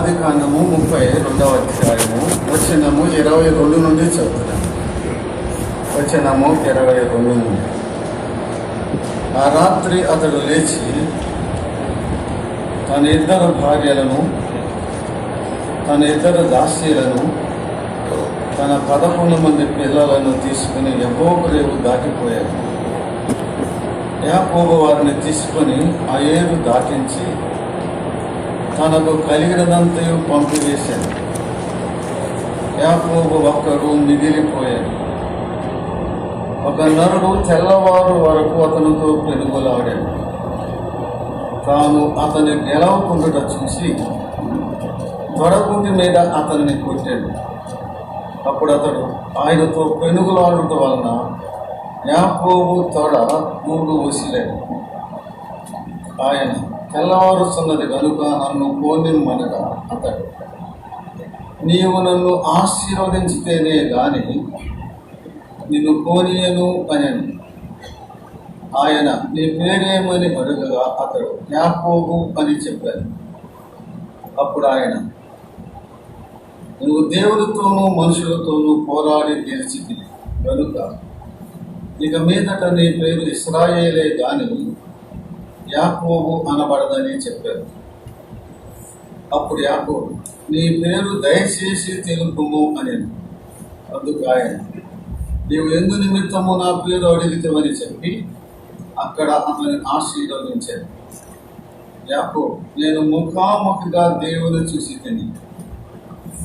ఆది కాండము 32వ అధ్యాయము వచనము 22 నుండి చదువుతున్నాను. వచనము 22 నుండి. ఆ రాత్రి అతడు లేచి తన 2 భార్యలను, తన 2 దాసీలను, తన 11 మంది పిల్లలను తీసుకుని యబ్బోకు దాటిపోయాడు. యాకోబు వారిని తీసుకొని ఆ ఏరు దాటించి తనకు కలిగినదంతయు పంపివేశాడు. యాకోబు ఒక్కడు మిగిలిపోయాడు. ఒక నరుడు తెల్లవారు వరకు అతనితో పెనుగులాడాడు. తాను అతని గెలవకుండుట చూసి తొడగుంటి మీద అతన్ని కొట్టాడు. అప్పుడు అతడు ఆయనతో పెనుగులాడుట వలన యాకోబు తొడ 3 వసిలాడు. ఆయన తెల్లవారుస్తున్నది కనుక నన్ను పోనిమ్మనగా అతడు, నీవు నన్ను ఆశీర్వదించితేనే గాని నిన్ను పోనీయను అనెను. ఆయన నీ పేరేమని అడుగగా అతడు యాకోబు అని చెప్పాడు. అప్పుడు ఆయన, నువ్వు దేవుడితోనూ మనుషులతోనూ పోరాడి గెలిచితివి కనుక ఇక మీదట నీ పేరు ఇశ్రాయేలే గాని యాకోబు అనబడదని చెప్పారు. అప్పుడు యాకోబు, నీ పేరు దయచేసి తెలుపుము అనెను. అందుకు ఆయన, నీవు ఎందు నిమిత్తము నా పేరు అడిగితేవని చెప్పి అక్కడ అతని ఆశీర్వదించాడు. యాకోబు, నేను ముఖాముఖిగా దేవుని చూసి తిని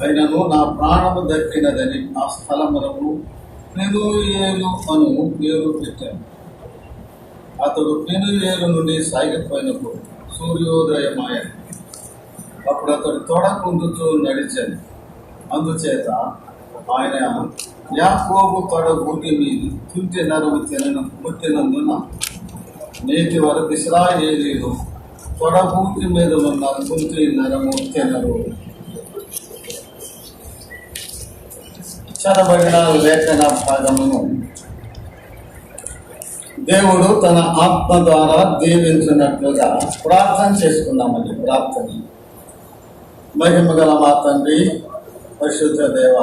అయినను నా ప్రాణము దక్కినదని ఆ స్థలమునకు పెనూయేలు అను పేరు పెట్టాను. అతడు పెనూయేలు నుండి సాగిపోయినప్పుడు సూర్యోదయమాయాడు. అప్పుడు అతడు తొడకుందుతూ నడిచాడు. అందుచేత ఆయన యాకోబు తొడగూటి మీద తుంటి నరువు పుట్టినందున నేటి వరకు ఇశ్రాయేలీయులు తొడగూటి మీద ఉన్న తుంటి నరము తినరు. చదవబడిన లేఖన భాగమును దేవుడు తన ఆత్మ ద్వారా దీవించినట్లుగా ప్రార్థన చేసుకున్నామండి. ప్రార్థన. మహిమ గల మా తండ్రి, పరిశుద్ధ దేవ,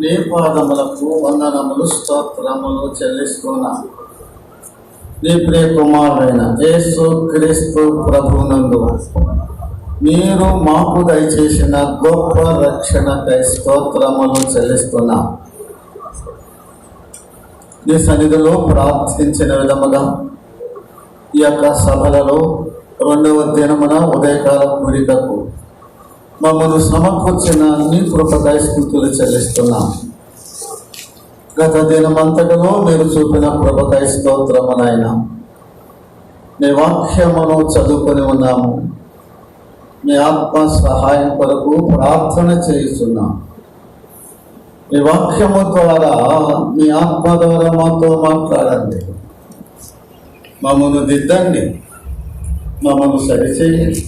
నీ పాదములకు వందనములు, స్తోత్రములు చెల్లిస్తున్నా. నీ ప్రియ కుమారుడైన యేసు క్రీస్తు ప్రభువునందు మీరు మాకు దయచేసిన గొప్ప రక్షణకై స్తోత్రములు చెల్లిస్తున్నా. నీ సన్నిధిలో ప్రార్థించిన విధముగా ఈ యొక్క సభలలో 2వ దినమున ఉదయకాల కూడికకు మమ్మల్ని సమకూర్చిన నీ కృపకై స్తుతులు చెల్లిస్తున్నాం. గత దినమంతటిలో మీరు చూపిన కృపకై స్తోత్రమునైన నీ వాక్యమును చదువుకొని ఉన్నాము. మీ ఆత్మ సహాయం కొరకు ప్రార్థన చేస్తున్నాం. మీ వాక్యము ద్వారా, మీ ఆత్మ ద్వారా మాతో మాట్లాడండి. మమ్మల్ని దిద్దండి, మమ్మల్ని సరిచేయండి.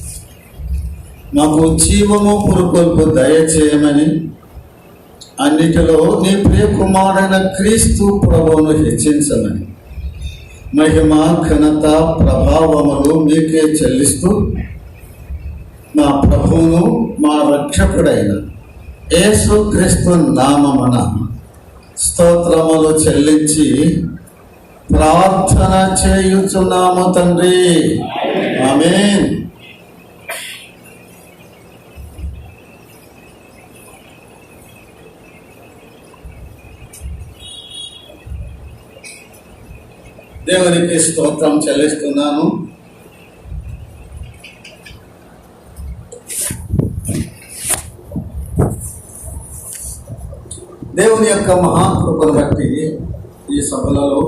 మాకు జీవము పురుకొల్పు దయచేయమని, అన్నిటిలో నీ ప్రియ కుమారుడైన క్రీస్తు ప్రభువును హెచ్చించమని, మహిమ ఘనత ప్రభావములు మీకే చెల్లిస్తూ మా ప్రభువును మా రక్షకుడైన యేసు క్రీస్తు నామమున స్తోత్రములు చెల్లించి ప్రార్థన చేయుచున్నాము తండ్రి. ఆమేన్. దేవునికి స్తోత్రం చెల్లిస్తున్నాను. దేవుని యొక్క మహాకృపను బట్టి ఈ సభలలో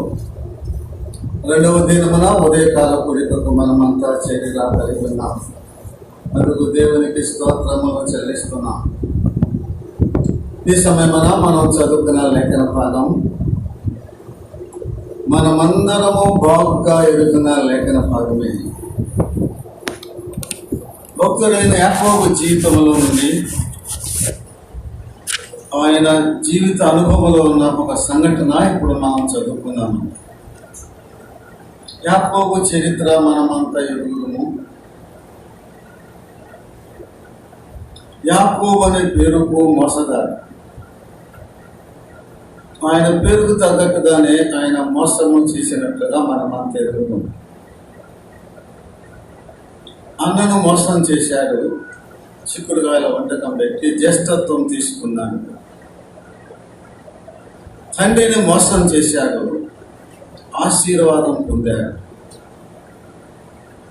2వ దినమున ఉదయకాల కూడికకు మనమంతా చేరిగా కలిగి ఉన్నాం. అందుకు దేవునికి స్తోత్రములు చెల్లిస్తున్నాం. ఈ సమయమున మనం చదువుకున్న లేఖన భాగం మనమందరము బాగుగా ఎదుగుతున్న లేఖన భాగమే. భక్తుడైన యాకోబు జీవితంలో నుండి ఆయన జీవిత అనుభవంలో ఉన్న ఒక సంఘటన ఇప్పుడు మనం చదువుకున్నాము. యాకోబు చరిత్ర మనమంతా ఎరుగుము. యాకోబు అనే పేరుకు మోసగాడు. ఆయన పేరుకు తగ్గట్టుగానే ఆయన మోసము చేసినట్లుగా మనం అంత ఎదుర్కొన్నాం. అన్నను మోసం చేశాడు, చిక్కుడుకాయల వంటకం పెట్టి జ్యేష్ఠత్వం తీసుకున్నాడు. తండ్రిని మోసం చేశాడు, ఆశీర్వాదం పొందాడు.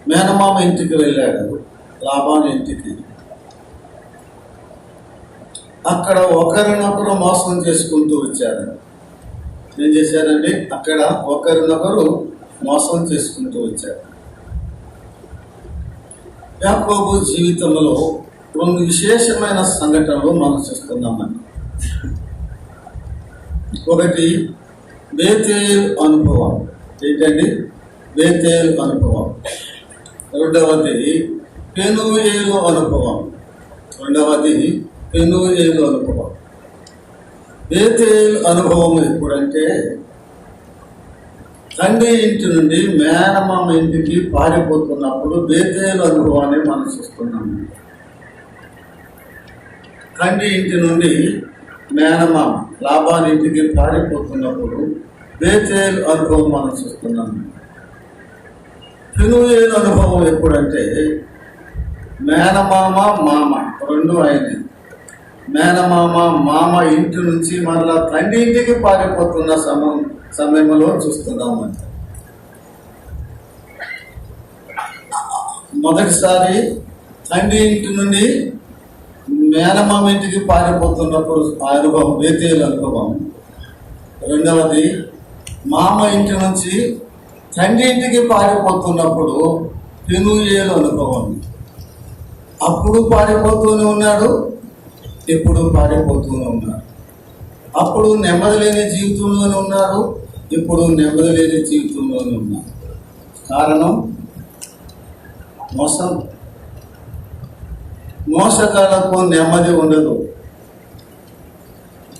మేనమామ ఇంటికి వెళ్ళాడు, లాబాను ఇంటికి. అక్కడ ఒకరినొకరు మోసం చేసుకుంటూ వచ్చారు. ఏం చేశారండి? అక్కడ ఒకరినొకరు మోసం చేసుకుంటూ వచ్చారు. యాకోబు జీవితంలో రెండు విశేషమైన సంఘటనలు మనం చూస్తున్నామండి. ఒకటి బేతేల్ అనుభవం. ఏంటండి? బేతేల్ అనుభవం. రెండవది పెనూయేలు అనుభవం. బేతేల్ అనుభవం ఎప్పుడంటే తండ్రి ఇంటి నుండి మేనమామ ఇంటికి పారిపోతున్నప్పుడు బేతేల్ అనుభవాన్ని మనం చూస్తున్నాము. తండ్రి ఇంటి నుండి మేనమామ లాబాను ఇంటికి పారిపోతున్నప్పుడు బేతేల్ అనుభవం మనం చూస్తున్నాము. పెనూయేలు అనుభవం ఎప్పుడంటే మేనమామ మామ రెండు అయినాయి. మేనమామ మామ ఇంటి నుంచి మరలా తండ్రి ఇంటికి పారిపోతున్న సమయంలో చూస్తున్నామంట. మొదటిసారి తండ్రి ఇంటి నుండి మేనమామ ఇంటికి పారిపోతున్నప్పుడు ఆ అనుభవం బేతేలు అనుభవం. రెండవది మామ ఇంటి నుంచి తండ్రి ఇంటికి పారిపోతున్నప్పుడు పెనూయేలు అనుభవం. అప్పుడు పారిపోతూనే ఉన్నాడు, ఇప్పుడు పారిపోతూనే ఉన్నారు. అప్పుడు నెమ్మది లేని జీవితంలోనే ఉన్నారు, ఇప్పుడు నెమ్మది లేని జీవితంలోనే ఉన్నారు. కారణం మోసం. మోసగాళ్లకు నెమ్మది ఉండదు,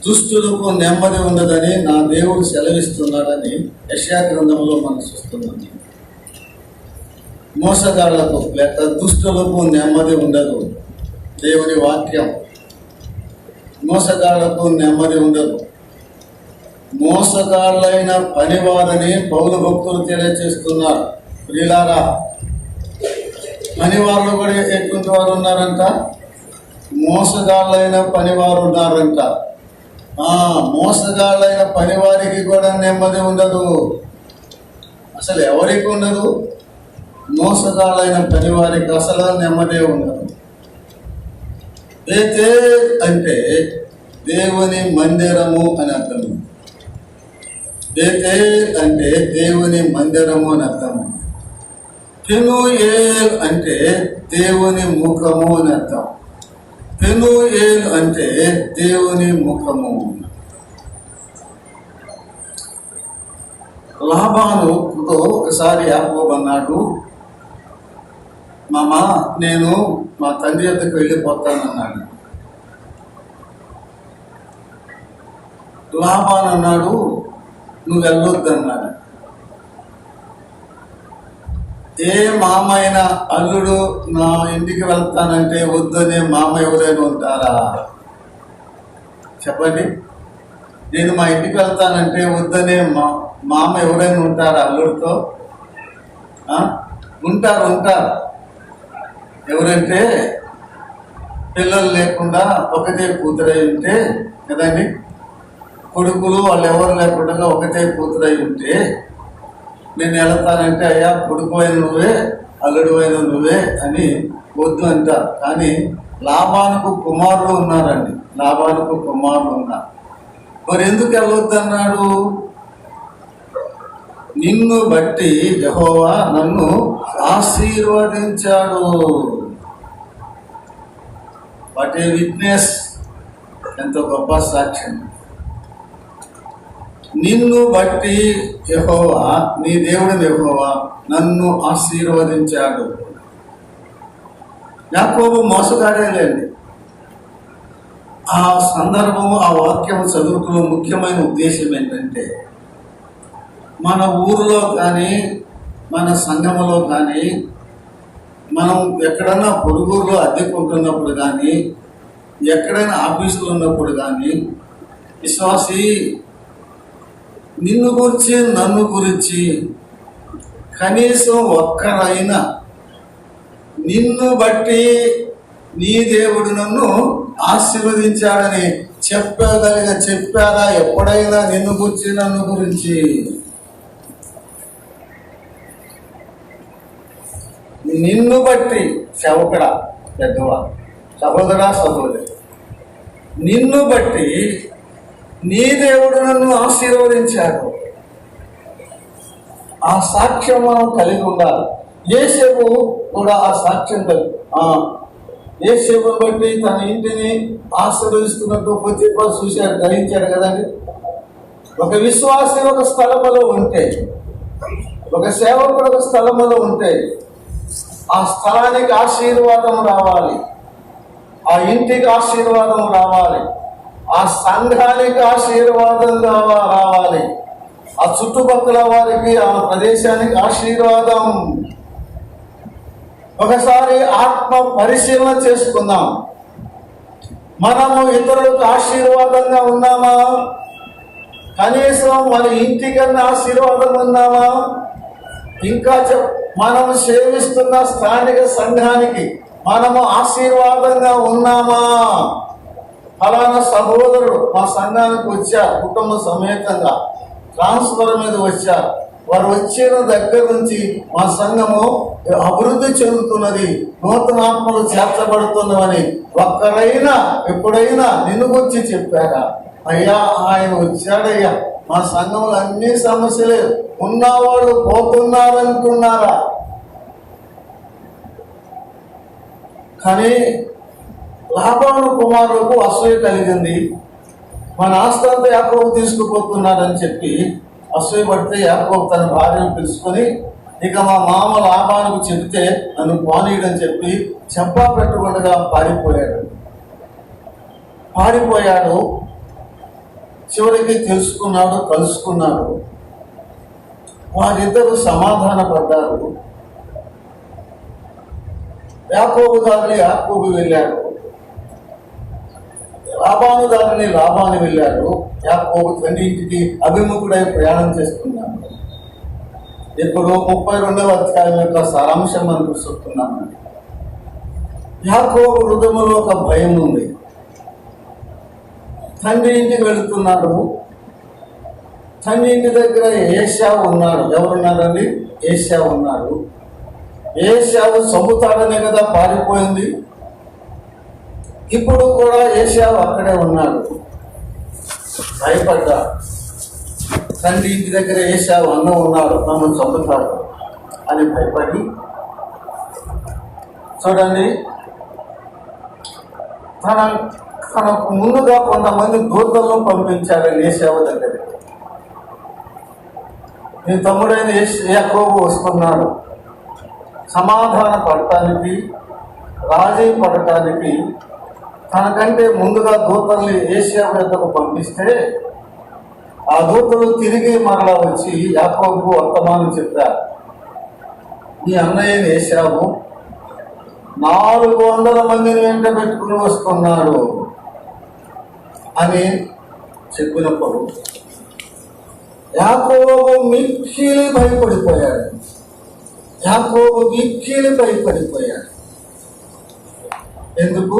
దుష్టులకు నెమ్మది ఉండదని నా దేవుడు సెలవిస్తున్నాడని యెషయా గ్రంథంలో మనం చూస్తున్నాం. మోసగాళ్లకు లేక దుష్టులకు నెమ్మది ఉండదు. దేవుని వాక్యం. మోసగాళ్లకు నెమ్మది ఉండదు. మోసగాళ్ళైన పనివారని పౌలు భక్తులు తెలియజేస్తున్నారు. ప్రియులారా, పనివారులు కూడా ఎటువంటి వారు ఉన్నారంట? మోసగాళ్ళైన పనివారు ఉన్నారంట. మోసగాళ్ళైన పనివారికి కూడా నెమ్మది ఉండదు. అసలు ఎవరికి ఉండదు? మోసగాళ్ళైన పనివారికి అసలు నెమ్మదే ఉండదు. బేతేల్ అంటే దేవుని మందిరము అని అర్థం. బేతేల్ అంటే దేవుని మందిరము అని అర్థం. పెనూయేల్ అంటే దేవుని ముఖము అని అర్థం. పెనూయేల్ అంటే దేవుని ముఖము. లాబానుతో ఒకసారి యాకోబు అన్నాడు, మామ నేను మా తండ్రి వద్దకు వెళ్ళిపోతానన్నాడు. లాబాను అన్నాడు, నువ్వు వెళ్ళొద్దన్నాడు. ఏ మామ అయినా అల్లుడు నా ఇంటికి వెళ్తానంటే వద్దనే మామ ఎవరైనా ఉంటారా? చెప్పండి. నేను మా ఇంటికి వెళ్తానంటే వద్దనే మామ ఎవరైనా ఉంటారా అల్లుడితో? ఉంటారు. ఎవరంటే పిల్లలు లేకుండా ఒకటే కూతురై ఉంటే కదండి, కొడుకులు వాళ్ళు ఎవరు లేకుండా ఒకటే కూతురై ఉంటే నేను వెళ్తానంటే అయ్యా కొడుకు అయిన నువ్వే అల్లుడు అయిన నువ్వే అని వద్దు అంటారు. కానీ లాబానుకు కుమారులు ఉన్నారండి. లాబానుకు కుమారులు ఉన్నారు. మరి ఎందుకు వెళ్ళొద్దు అన్నాడు? నిన్ను బట్టి యెహోవా నన్ను ఆశీర్వదించాడు. What a witness! ఎంత గొప్ప సాక్ష్యం. నిన్ను బట్టి యెహోవా, నీ దేవుడు యెహోవా నన్ను ఆశీర్వదించాడు. యాకోబు మోసగాడేలేండి. ఆ సందర్భం, ఆ వాక్యం చదువుకున్న ముఖ్యమైన ఉద్దేశం ఏంటంటే, మన ఊరిలో కానీ మన సంఘములో కానీ మనం ఎక్కడన్నా పొరుగురులో అద్దెకుంటున్నప్పుడు కానీ ఎక్కడైనా ఆఫీసులో ఉన్నప్పుడు కానీ విశ్వాసి నిన్ను గురించి నన్ను గురించి కనీసం ఒక్కరైనా నిన్ను బట్టి నీ దేవుడు నన్ను ఆశీర్వదించాడని చెప్పారా ఎప్పుడైనా నిన్ను గురించి నన్ను గురించి? నిన్ను బట్టి సేవకుడా, పెద్దవా, సహోదరా, సహోదరి, నిన్ను బట్టి నీ దేవుడు నన్ను ఆశీర్వదించాడు. ఆ సాక్ష్యం మనం కలిగి ఉండాలి. యేసేపు కూడా ఆ సాక్ష్యం యేసేపుని బట్టి తన ఇంటిని ఆశీర్వదిస్తున్నట్టు పొత్తిఫారు చూశాడు, గ్రహించాడు కదండి. ఒక విశ్వాసి ఒక స్థలములో ఉంటే, ఒక సేవకుడు ఒక స్థలములో ఉంటే ఆ స్థలానికి ఆశీర్వాదం రావాలి, ఆ ఇంటికి ఆశీర్వాదం రావాలి, ఆ సంఘానికి ఆశీర్వాదం రావాలి, ఆ చుట్టుపక్కల వారికి, ఆ ప్రదేశానికి ఆశీర్వాదం. ఒకసారి ఆత్మ పరిశీలన చేసుకుందాం. మనము ఇతరులకు ఆశీర్వాదంగా ఉన్నామా? కనీసం మన ఇంటికన్నా ఆశీర్వాదం ఉన్నామా? ఇంకా మనం సేవిస్తున్న స్థానిక సంఘానికి మనము ఆశీర్వాదంగా ఉన్నామా? ఫలానా సహోదరుడు మా సంఘానికి వచ్చారు, కుటుంబ సమేతంగా ట్రాన్స్ఫర్ మీద వచ్చారు. వారు వచ్చిన దగ్గర నుంచి మా సంఘము అభివృద్ధి చెందుతున్నది, నూతన ఆత్మలు చేర్చబడుతున్నవని ఒక్కరైనా ఎప్పుడైనా నిన్ను గురించి చెప్పారా? అయ్యా ఆయన వచ్చాడయ్యా, మా సంఘంలో అన్ని సమస్యలే, ఉన్నవాళ్ళు పోతున్నారంటున్నారా? కానీ లాబాను కుమారులకు అసూయ కలిగింది. మన ఆస్తి అంతా యాకోబు తీసుకుపోతున్నారని చెప్పి అసూయ పడితే యాకోబు తన భార్యను పిలుచుకొని, ఇక మా మామ లాబానుకు చెబితే నన్ను పోనీయడని చెప్పి చెప్పా పెట్టకుండా పారిపోయాడు. చివరికి తెలుసుకున్నాడు, కలుసుకున్నాడు. వారిద్దరూ సమాధాన పడ్డారు. యాకోబు దారిని యాకోబు వెళ్ళాడు, లాబాను దారిని లాబాను వెళ్ళాడు. యాకోబు తండ్రి ఇంటికి అభిముఖుడై ప్రయాణం చేస్తున్నాడు. ఇప్పుడు 32వ అధ్యాయం యొక్క సారాంశం మనకు చెప్తున్నాను. యాకోబు హృదయంలో ఒక భయం ఉంది. తండ్రి ఇంటికి వెళుతున్నాడు. తండ్రి ఇంటి దగ్గర ఏశావు ఉన్నాడు. ఎవరున్నారండి? ఏశావు ఉన్నాడు. ఏశావు చంపుతాడనే కదా పారిపోయింది. ఇప్పుడు కూడా ఏశావు అక్కడే ఉన్నాడు. భయపడ్డా. తండ్రి ఇంటి దగ్గర ఏశావు అన్న ఉన్నాడు, నన్ను చంపుతాడు అని భయపడి, చూడండి, తనకు ముందుగా కొంతమంది దూతలను పంపించాడు ఏశావు దగ్గరికి. నీ తమ్ముడైన యాకోబు వస్తున్నాడు, సమాధాన పడటానికి, రాజీ పడటానికి తనకంటే ముందుగా దూతల్ని ఏశావు దగ్గరకు పంపిస్తే ఆ దూతలు తిరిగి మరలా వచ్చి యాకోబుకు వర్తమానం చెప్పారు. నీ అన్నయ్య ఏశావు 400 మందిని వెంట పెట్టుకుని వస్తున్నాడు అని చెప్పినప్పుడు యాకోబు మిక్కిలి భయపడిపోయాడు. ఎందుకు?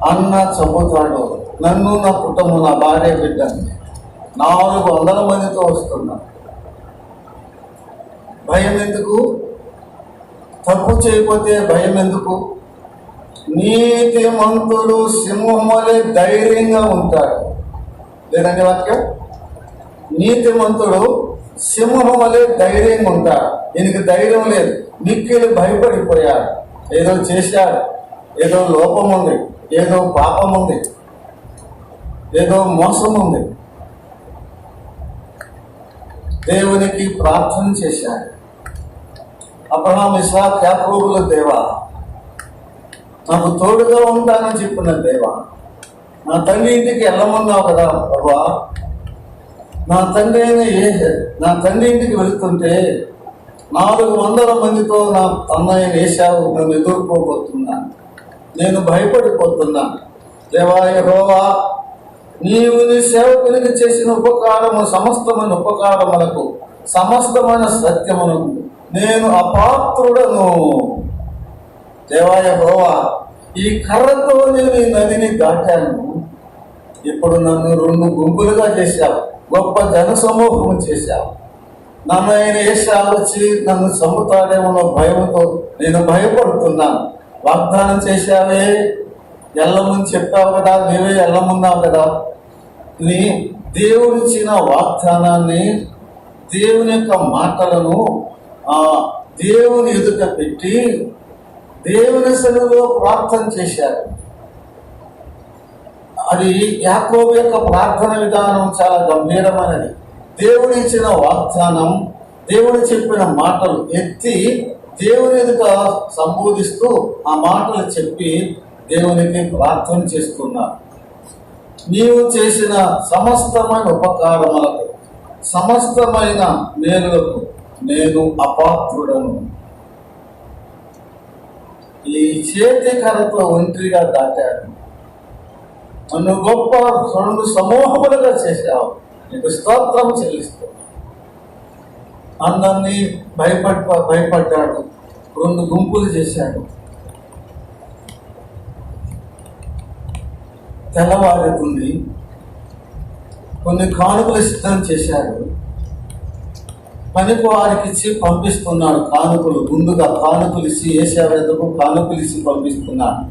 అన్న చంపుతాడు, నన్ను, నా కుటుంబం, నా భార్య, బిడ్డ 400 మందితో వస్తున్నా. భయం ఎందుకు? తప్పు చేయకపోతే భయం ఎందుకు? నీతిమంతుడు సింహంవలే ధైర్యంగా ఉంటాడు. లేదండి వాక్యం? నీతిమంతుడు సింహం వలె ధైర్యంగా ఉంటాడు. ఈయనకి ధైర్యం లేదు, మిక్కిలి భయపడిపోయాడు. ఏదో చేశాడు, ఏదో లోపం ఉంది, ఏదో పాపం ఉంది, ఏదో మోసం ఉంది. దేవునికి ప్రార్థన చేశాడు. అబ్రహాం, ఇస్సాకు, యాకోబుల దేవా, నాకు తోడుగా ఉంటానని చెప్పిన దేవా, నా తండ్రి ఇంటికి వెళ్ళమన్నావు కదా ప్రభా, నా తండ్రి ఇంటికి వెళుతుంటే 400 మందితో నా అన్నయ్య ఏశావు నన్ను ఎదుర్కోబోతున్నాను. నేను భయపడిపోతున్నాను. దేవా యెహోవా, నీవు నీ సేవకునికి చేసిన ఉపకారము సమస్తమైన ఉపకారములకు సమస్తమైన సత్యమునకు నేను అపాత్రుడను. దేవా యెహోవా, ఈ కర్రతో నేను ఈ నదిని దాటాను. ఇప్పుడు నన్ను 2 గుంపులుగా చేశావు, గొప్ప జన సమూహం చేశావు. నన్ను ఆయన ఏషాలు వచ్చి నన్ను చంపుతాడేమో భయంతో నేను భయపడుతున్నాను. వాగ్దానం చేశావే, ఎల్లముందు చెప్పావు కదా, నీవే ఎల్లమున్నావు కదా. నీ దేవుడిచ్చిన వాగ్దానాన్ని, దేవుని యొక్క మాటలను దేవుని ఎదుట పెట్టి దేవుని సన్నిధిలో ప్రార్థన చేశారు. అది యాకోబు యొక్క ప్రార్థన విధానం చాలా గంభీరమైనది. దేవుడు ఇచ్చిన వాగ్దానం, దేవుడు చెప్పిన మాటలు ఎత్తి దేవుని ఎదుట సంబోధిస్తూ ఆ మాటలు చెప్పి దేవునికి ప్రార్థన చేస్తున్నారు. నీవు చేసిన సమస్తమైన ఉపకారములకు సమస్తమైన మేలులకు నేను అపాత్రుడను. ఈ చేతి కర్రతో ఒంటరిగా దాటాడు. నన్ను గొప్ప 2 సమూహములుగా చేశావు. నీకు స్తోత్రం చెల్లిస్తాను. అందరినీ భయపడ్డాడు. 2 గుంపులు చేశాడు. తెల్లవారుతుంది. కొన్ని కానుకలు సిద్ధం చేశాడు. పనికి వారికి ఇచ్చి పంపిస్తున్నాడు. కానుకలు ముందుగా కానుకలు ఇచ్చి ఏశావు కానుకలు ఇచ్చి పంపిస్తున్నాడు.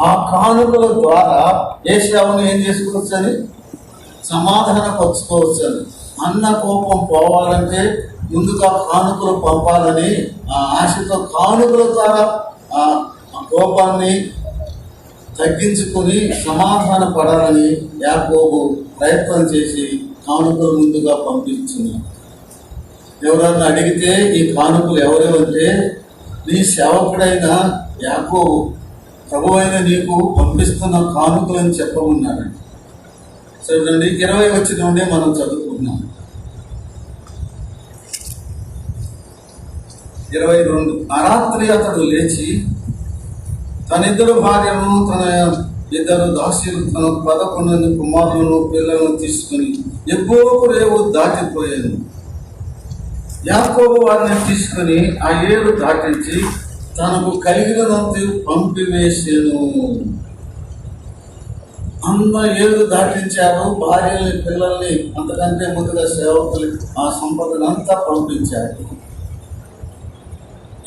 ఆ కానుకల ద్వారా ఏశావును ఏం చేసుకోవచ్చని సమాధానపరుచుకోవచ్చని, అన్న కోపం పోవాలంటే ముందుగా కానుకలు పంపాలని ఆ ఆశతో కానుకల ద్వారా ఆ కోపాన్ని తగ్గించుకొని సమాధాన పడాలని యాకోబు ప్రయత్నం చేసి కానుకలు ముందుగా పంపించున్నాడు. ఎవరన్నా అడిగితే ఈ కానుకలు ఎవరెవరంటే నీ సేవకుడైన యాకోబు ప్రభువైన నీకు పంపిస్తున్న కానుకలని చెప్పమన్నారండి. చూడండి 20 వచ్చిన నుండి మనం చదువుకున్నాం. 22 ఆ రాత్రి అతడు లేచి తన 2 భార్యలను తన 2 దాసీలు తన 11 కుమారులను పిల్లలను తీసుకుని ఎబ్బోకు రేవు దాటిపోయాను. యాకోబు వారిని తీసుకుని ఆ 7 దాటించి తనకు కలిగినంత పంపివేసాను. అన్న 7 దాటించారు. భార్యల్ని పిల్లల్ని అంతకంటే ముందుగా సేవకులు ఆ సంపదనంతా పంపించారు.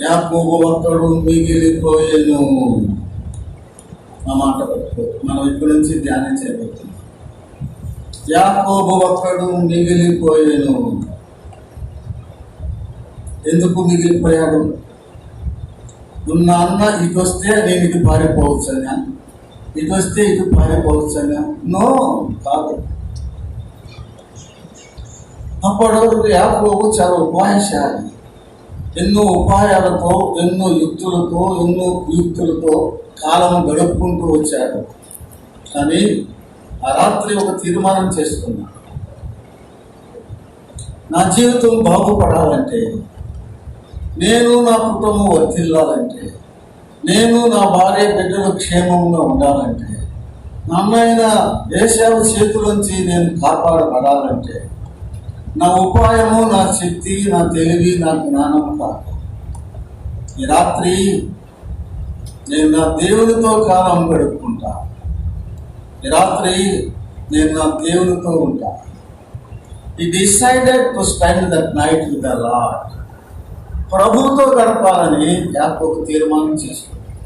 యాకోబు ఒక్కడు మిగిలిపోయాను. ఆ మాట మనం ఇక్కడి నుంచి ధ్యానించబోతున్నాం. యాకోబు ఒక్కడు మిగిలిపోయాను. ఎందుకు మిగిలిపోయాడు? ఉన్న అన్న ఇటు వస్తే నేను ఇటు పారిపోవచ్చా, ఇటు వస్తే ఇటు పారిపోవచ్చా? నో, కాదు. అప్పుడు యాకోబు చాలా ఉపాయశాలి. ఎన్నో ఉపాయాలతో, ఎన్నో యుక్తులతో కాలం గడుపుకుంటూ వచ్చాడు. కానీ ఆ రాత్రి ఒక తీర్మానం చేసుకున్నాడు. నా జీవితం బాగుపడాలంటే, నేను నా కుటుంబం వర్తిల్లాలంటే, నేను నా భార్య బిడ్డలు క్షేమంగా ఉండాలంటే, నా అమ్మాయిన ఏశావు చేతులోంచి నేను కాపాడబడాలంటే, నా ఉపాయము, నా శక్తి, నా తెలివి, నా జ్ఞానం కాదు. ఈ రాత్రి నేను నా దేవునితో కాలం గడుపుకుంటా. ఈ రాత్రి నేను నా దేవునితో ఉంటా. He decided to spend that night with the Lord. ప్రభువుతో గడపాలని యాకోబు తీర్మానం చేసుకున్నాడు.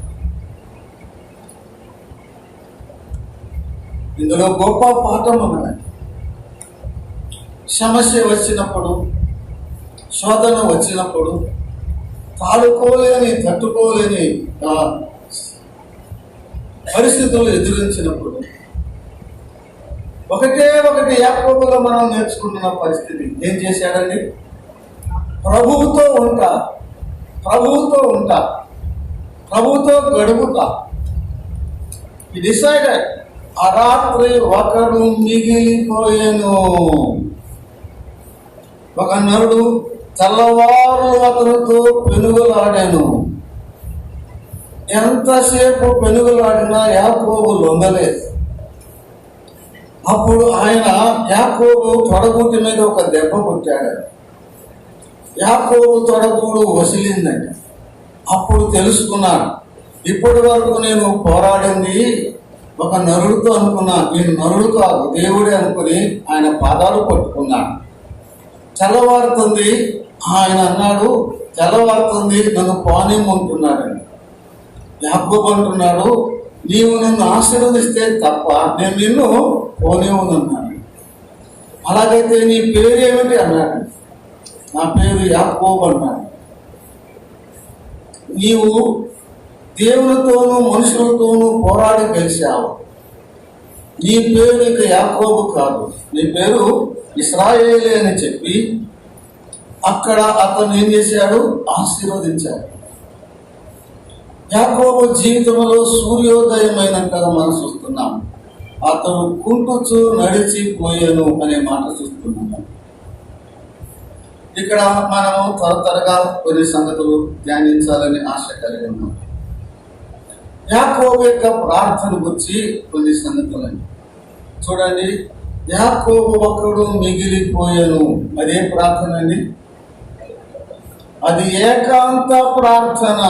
ఇందులో గొప్ప పాఠం ఉన్నది. సమస్య వచ్చినప్పుడు, శోధన వచ్చినప్పుడు, తట్టుకోలేని పరిస్థితులు ఎదురించినప్పుడు ఒకటి యాకోబులో మనం నేర్చుకుంటున్న పరిస్థితి ఏం చేశాడండి? ప్రభువుతో ఉంటా, ప్రభువుతో గడుపుతా. ఈ డిసైడెడ్. ఆ రాత్రి ఒకడు మిగిలిపోయాను. ఒక నరుడు తెల్లవారు అతనితో పెనుగులాడాను. ఎంతసేపు పెనుగులాడినా యాకోబు లొంగలేదు. అప్పుడు ఆయన యాకోబు తొడగూటి మీద ఒక దెబ్బ కొట్టాడు. యాకోబు తొడగూడు వసిలిందండి. అప్పుడు తెలుసుకున్నాను, ఇప్పటి వరకు నేను పోరాడింది ఒక నరుడితో అనుకున్నా, నేను నరుడు కాదు దేవుడే అనుకుని ఆయన పాదాలు పట్టుకున్నాను. తెల్లవారుతుంది, ఆయన అన్నాడు తెల్లవారుతుంది నన్ను పోనిమ్మంటున్నాడండి. యాకోబు అంటున్నాడు, నీవు నన్ను ఆశీర్వదిస్తే తప్ప నేను నిన్ను పోనివ్వనన్నాడు. అలాగైతే నీ పేరు ఏమిటి అన్నాడు. నా పేరు యాకోబు అన్నాడు. నీవు దేవునితోనూ మనుషులతోనూ పోరాడి గెలిచావు. నీ పేరు ఇక యాకోబు కాదు, నీ పేరు ఇశ్రాయేలే అని చెప్పి అక్కడ అతను ఏం చేశాడు, ఆశీర్వదించాడు. యాకోబు జీవితంలో సూర్యోదయమైనట్టుగా మనం చూస్తున్నాం. అతను కుంటుచు నడిచిపోయాను అనే మాట చూస్తున్నాము. ఇక్కడ మనం త్వరగా కొన్ని సంగతులు ధ్యానించాలని ఆశ కలిగి ఉన్నాం. యాకోబు యొక్క ప్రార్థన గురించి కొన్ని సంగతులని చూడండి. యాకోబు ఒకడు మిగిలిపోయాను, అదే ప్రార్థన అండి. అది ఏకాంత ప్రార్థన.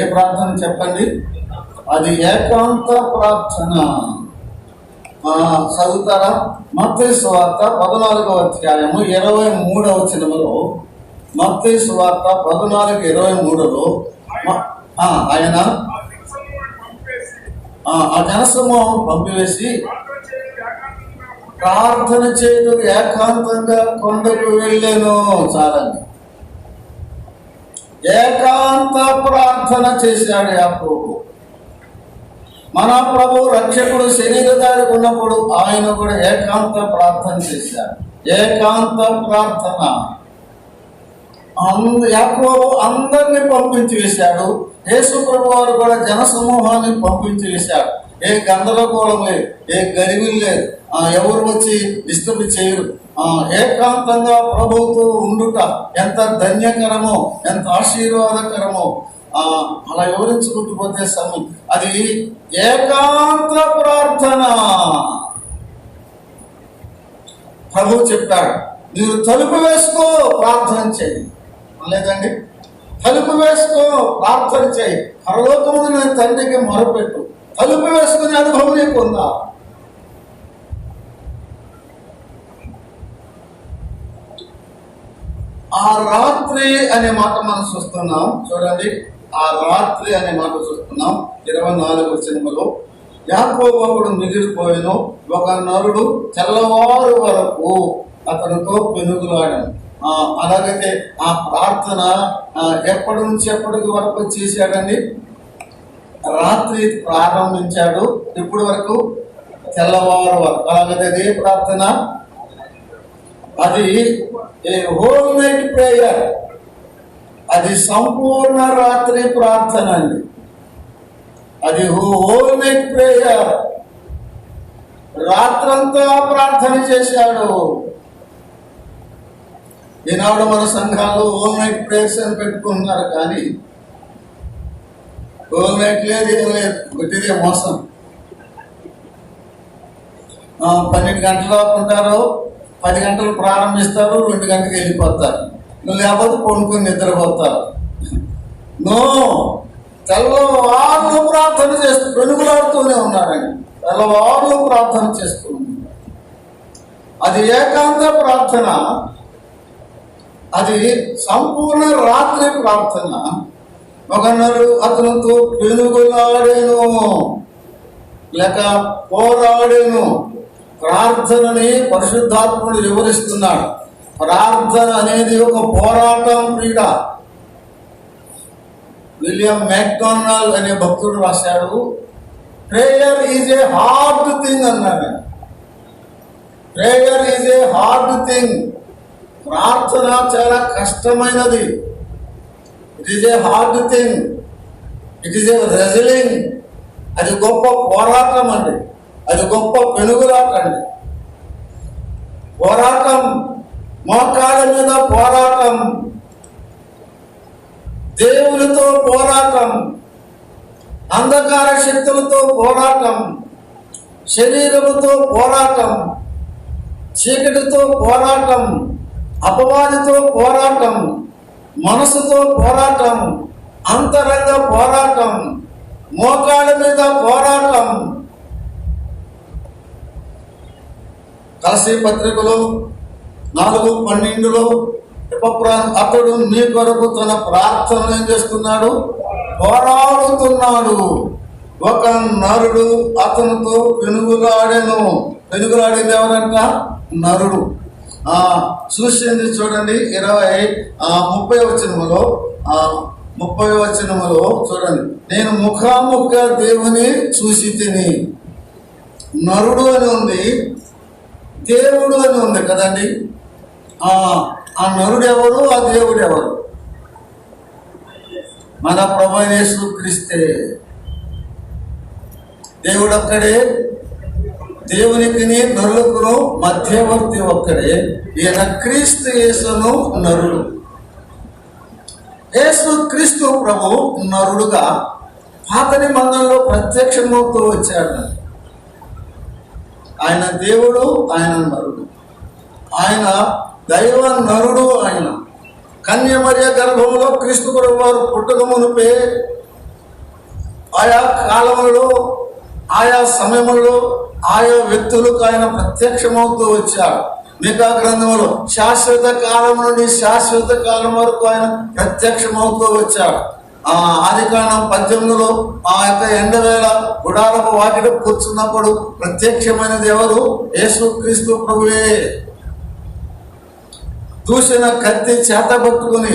ఏ ప్రార్థన చెప్పండి? అది ఏకాంత ప్రార్థన. చదువుతారా? మత్తయి సువార్త 14వ అధ్యాయము 23వ వచనములో, మత్తయి సువార్త 14:23లో ఆయన ఆ జనసమూహం పంపివేసి ప్రార్థన చేయడం ఏకాంతంగా కొండకు వెళ్ళాను. చాలండి, ఏకాంత ప్రార్థన చేశాడు యాకోబు. మన ప్రభు రక్షకుడు శరీరధారి ఉన్నప్పుడు ఆయన కూడా ఏకాంత ప్రార్థన చేశాడు. ఏకాంత ప్రార్థన. యాకోబు అందరినీ పంపించి వేశాడు. యేసు ప్రభు వారు కూడా జన సమూహాన్ని పంపించి వేశాడు. ఏ గందరగోళం లేదు, ఏ గరివిలు లేదు, ఎవరు వచ్చి డిస్టర్బ్ చేయరు. ఏకాంతంగా ప్రభువుతో ఉండుట ఎంత ధన్యకరమో, ఎంత ఆశీర్వాదకరమో అలా వివరించుకుంటూ పోతే సమయం. అది ఏకాంత ప్రార్థన. ప్రభు చెప్పాడు, మీరు తలుపు వేసుకో ప్రార్థన చేయి. లేదండి, తలుపు వేసుకో ప్రార్థన చేయి. పరలోకమున నేను తండ్రికి మొరపెట్టు. తలుపు వేసుకునే అనుభవం నీకు ఉందా? ఆ రాత్రి అనే మాట మనం చూస్తున్నాం. చూడండి, ఆ రాత్రి అనే మాట చూస్తున్నాం. 24వ వచనములో, యాకోబు ఒకడు మిగిలిపోయాను, ఒక నరుడు తెల్లవారు వరకు అతనితో పెనుగులాడాను. అలాగైతే ఆ ప్రార్థన ఎప్పటి నుంచి ఎప్పటికి వరకు చేశాడండి? రాత్రి ప్రారంభించాడు, ఇప్పటి వరకు తెల్లవారు వరకు. అలాగైతే అదే ప్రార్థన, అది హోల్ నైట్ ప్రేయర్. అది సంపూర్ణ రాత్రి ప్రార్థన అండి. అది హోల్ నైట్ ప్రేయర్. రాత్రంతా ప్రార్థన చేశాడు. ఈనాడు మన సంఘాలు హోల్ నైట్ ప్రేయర్స్ అని పెట్టుకుంటున్నారు, కానీ హోల్ నైట్ లేదు, ఏం లేదు, గుడ్డిదే మోసం. 12 గంటలు ఉంటారు, 10 గంటలు ప్రారంభిస్తారు, 2 గంటలకు వెళ్ళిపోతారు. నువ్వు లేకపోతే కొనుక్కొని నిద్రపోతారు. నో, తెల్లవారు ప్రార్థన చేస్తూ వెనుగులాడుతూనే ఉన్నాడండి. తెల్లవారు ప్రార్థన చేస్తూ ఉన్నాడు. అది ఏకాంత ప్రార్థన. అది సంపూర్ణ రాత్రి ప్రార్థన. ఒకనాడు అతనితో పెనుగులాడేను లేక పోరాడేను. ప్రార్థనని పరిశుద్ధాత్ముడు వివరిస్తున్నాడు. ప్రార్థన అనేది ఒక పోరాటం క్రీడ. విలియం మ్యాక్డొనాల్డ్ అనే భక్తుడు రాశాడు, prayer is a hard thing అన్నాడు. Prayer is a hard thing. ప్రార్థన చాలా కష్టమైనది. It is a hard thing. It is a wrestling. అది గొప్ప పోరాటం అండి. అది గొప్ప పెనుగులాట అండి. పోరాటం, మోకాళ్ళ మీద పోరాటం, దేవునితో పోరాటం. అంధకార శక్తులతో పోరాటం, శరీరముతో పోరాటం, చీకటితో పోరాటం, అపవాదితో పోరాటం, మనసుతో పోరాటం, అంతరంగ పోరాటం, మోకాళ్ళ మీద పోరాటం. కలసీ పత్రికలో 4:12 అతడు మీ కొరకు తన ప్రార్థన ఏం చేస్తున్నాడు? పోరాడుతున్నాడు. ఒక నరుడు అతనితో పెనుగులాడెను. పెనుగులాడింది ఎవరంట? నరుడు. చూసింది చూడండి 30వ వచనములో చూడండి. నేను ముఖాముఖిగా దేవుని చూసి తిని. నరుడు అని ఉంది, దేవుడు అని ఉంది కదండి. ఆ నరుడు ఎవరు? ఆ దేవుడు ఎవరు? మన ప్రభువైన యేసుక్రీస్తే. దేవుడు ఒక్కడే, దేవునికి నరులకును మధ్యవర్తి ఒక్కడే. ఈయన క్రీస్తు యేసును నరుడు. యేసుక్రీస్తు ప్రభు నరుడుగా పాత నిబంధనలో ప్రత్యక్షమవుతూ వచ్చాడు. ఆయన దేవుడు, ఆయన నరుడు. ఆయన దైవ నరుడు. ఆయన కన్యమర్య గర్భంలో క్రీస్తు ప్రభు వారు పుట్టక మునుపే ఆయా కాలములలో, ఆయా సమయములలో, ఆయా వ్యక్తులకు ఆయన ప్రత్యక్షమవుతూ వచ్చాడు. మికా గ్రంథంలో శాశ్వత కాలం నుండి శాశ్వత కాలం వరకు ఆయన ప్రత్యక్షమవుతూ వచ్చాడు. ఆదికాండం 18లో ఆ యొక్క ఎండవేళ గుడారపు వాకిట కూర్చున్నప్పుడు ప్రత్యక్షమైనది ఎవరు? యేసుక్రీస్తు ప్రభువే. దూషణ కత్తి చేత పట్టుకుని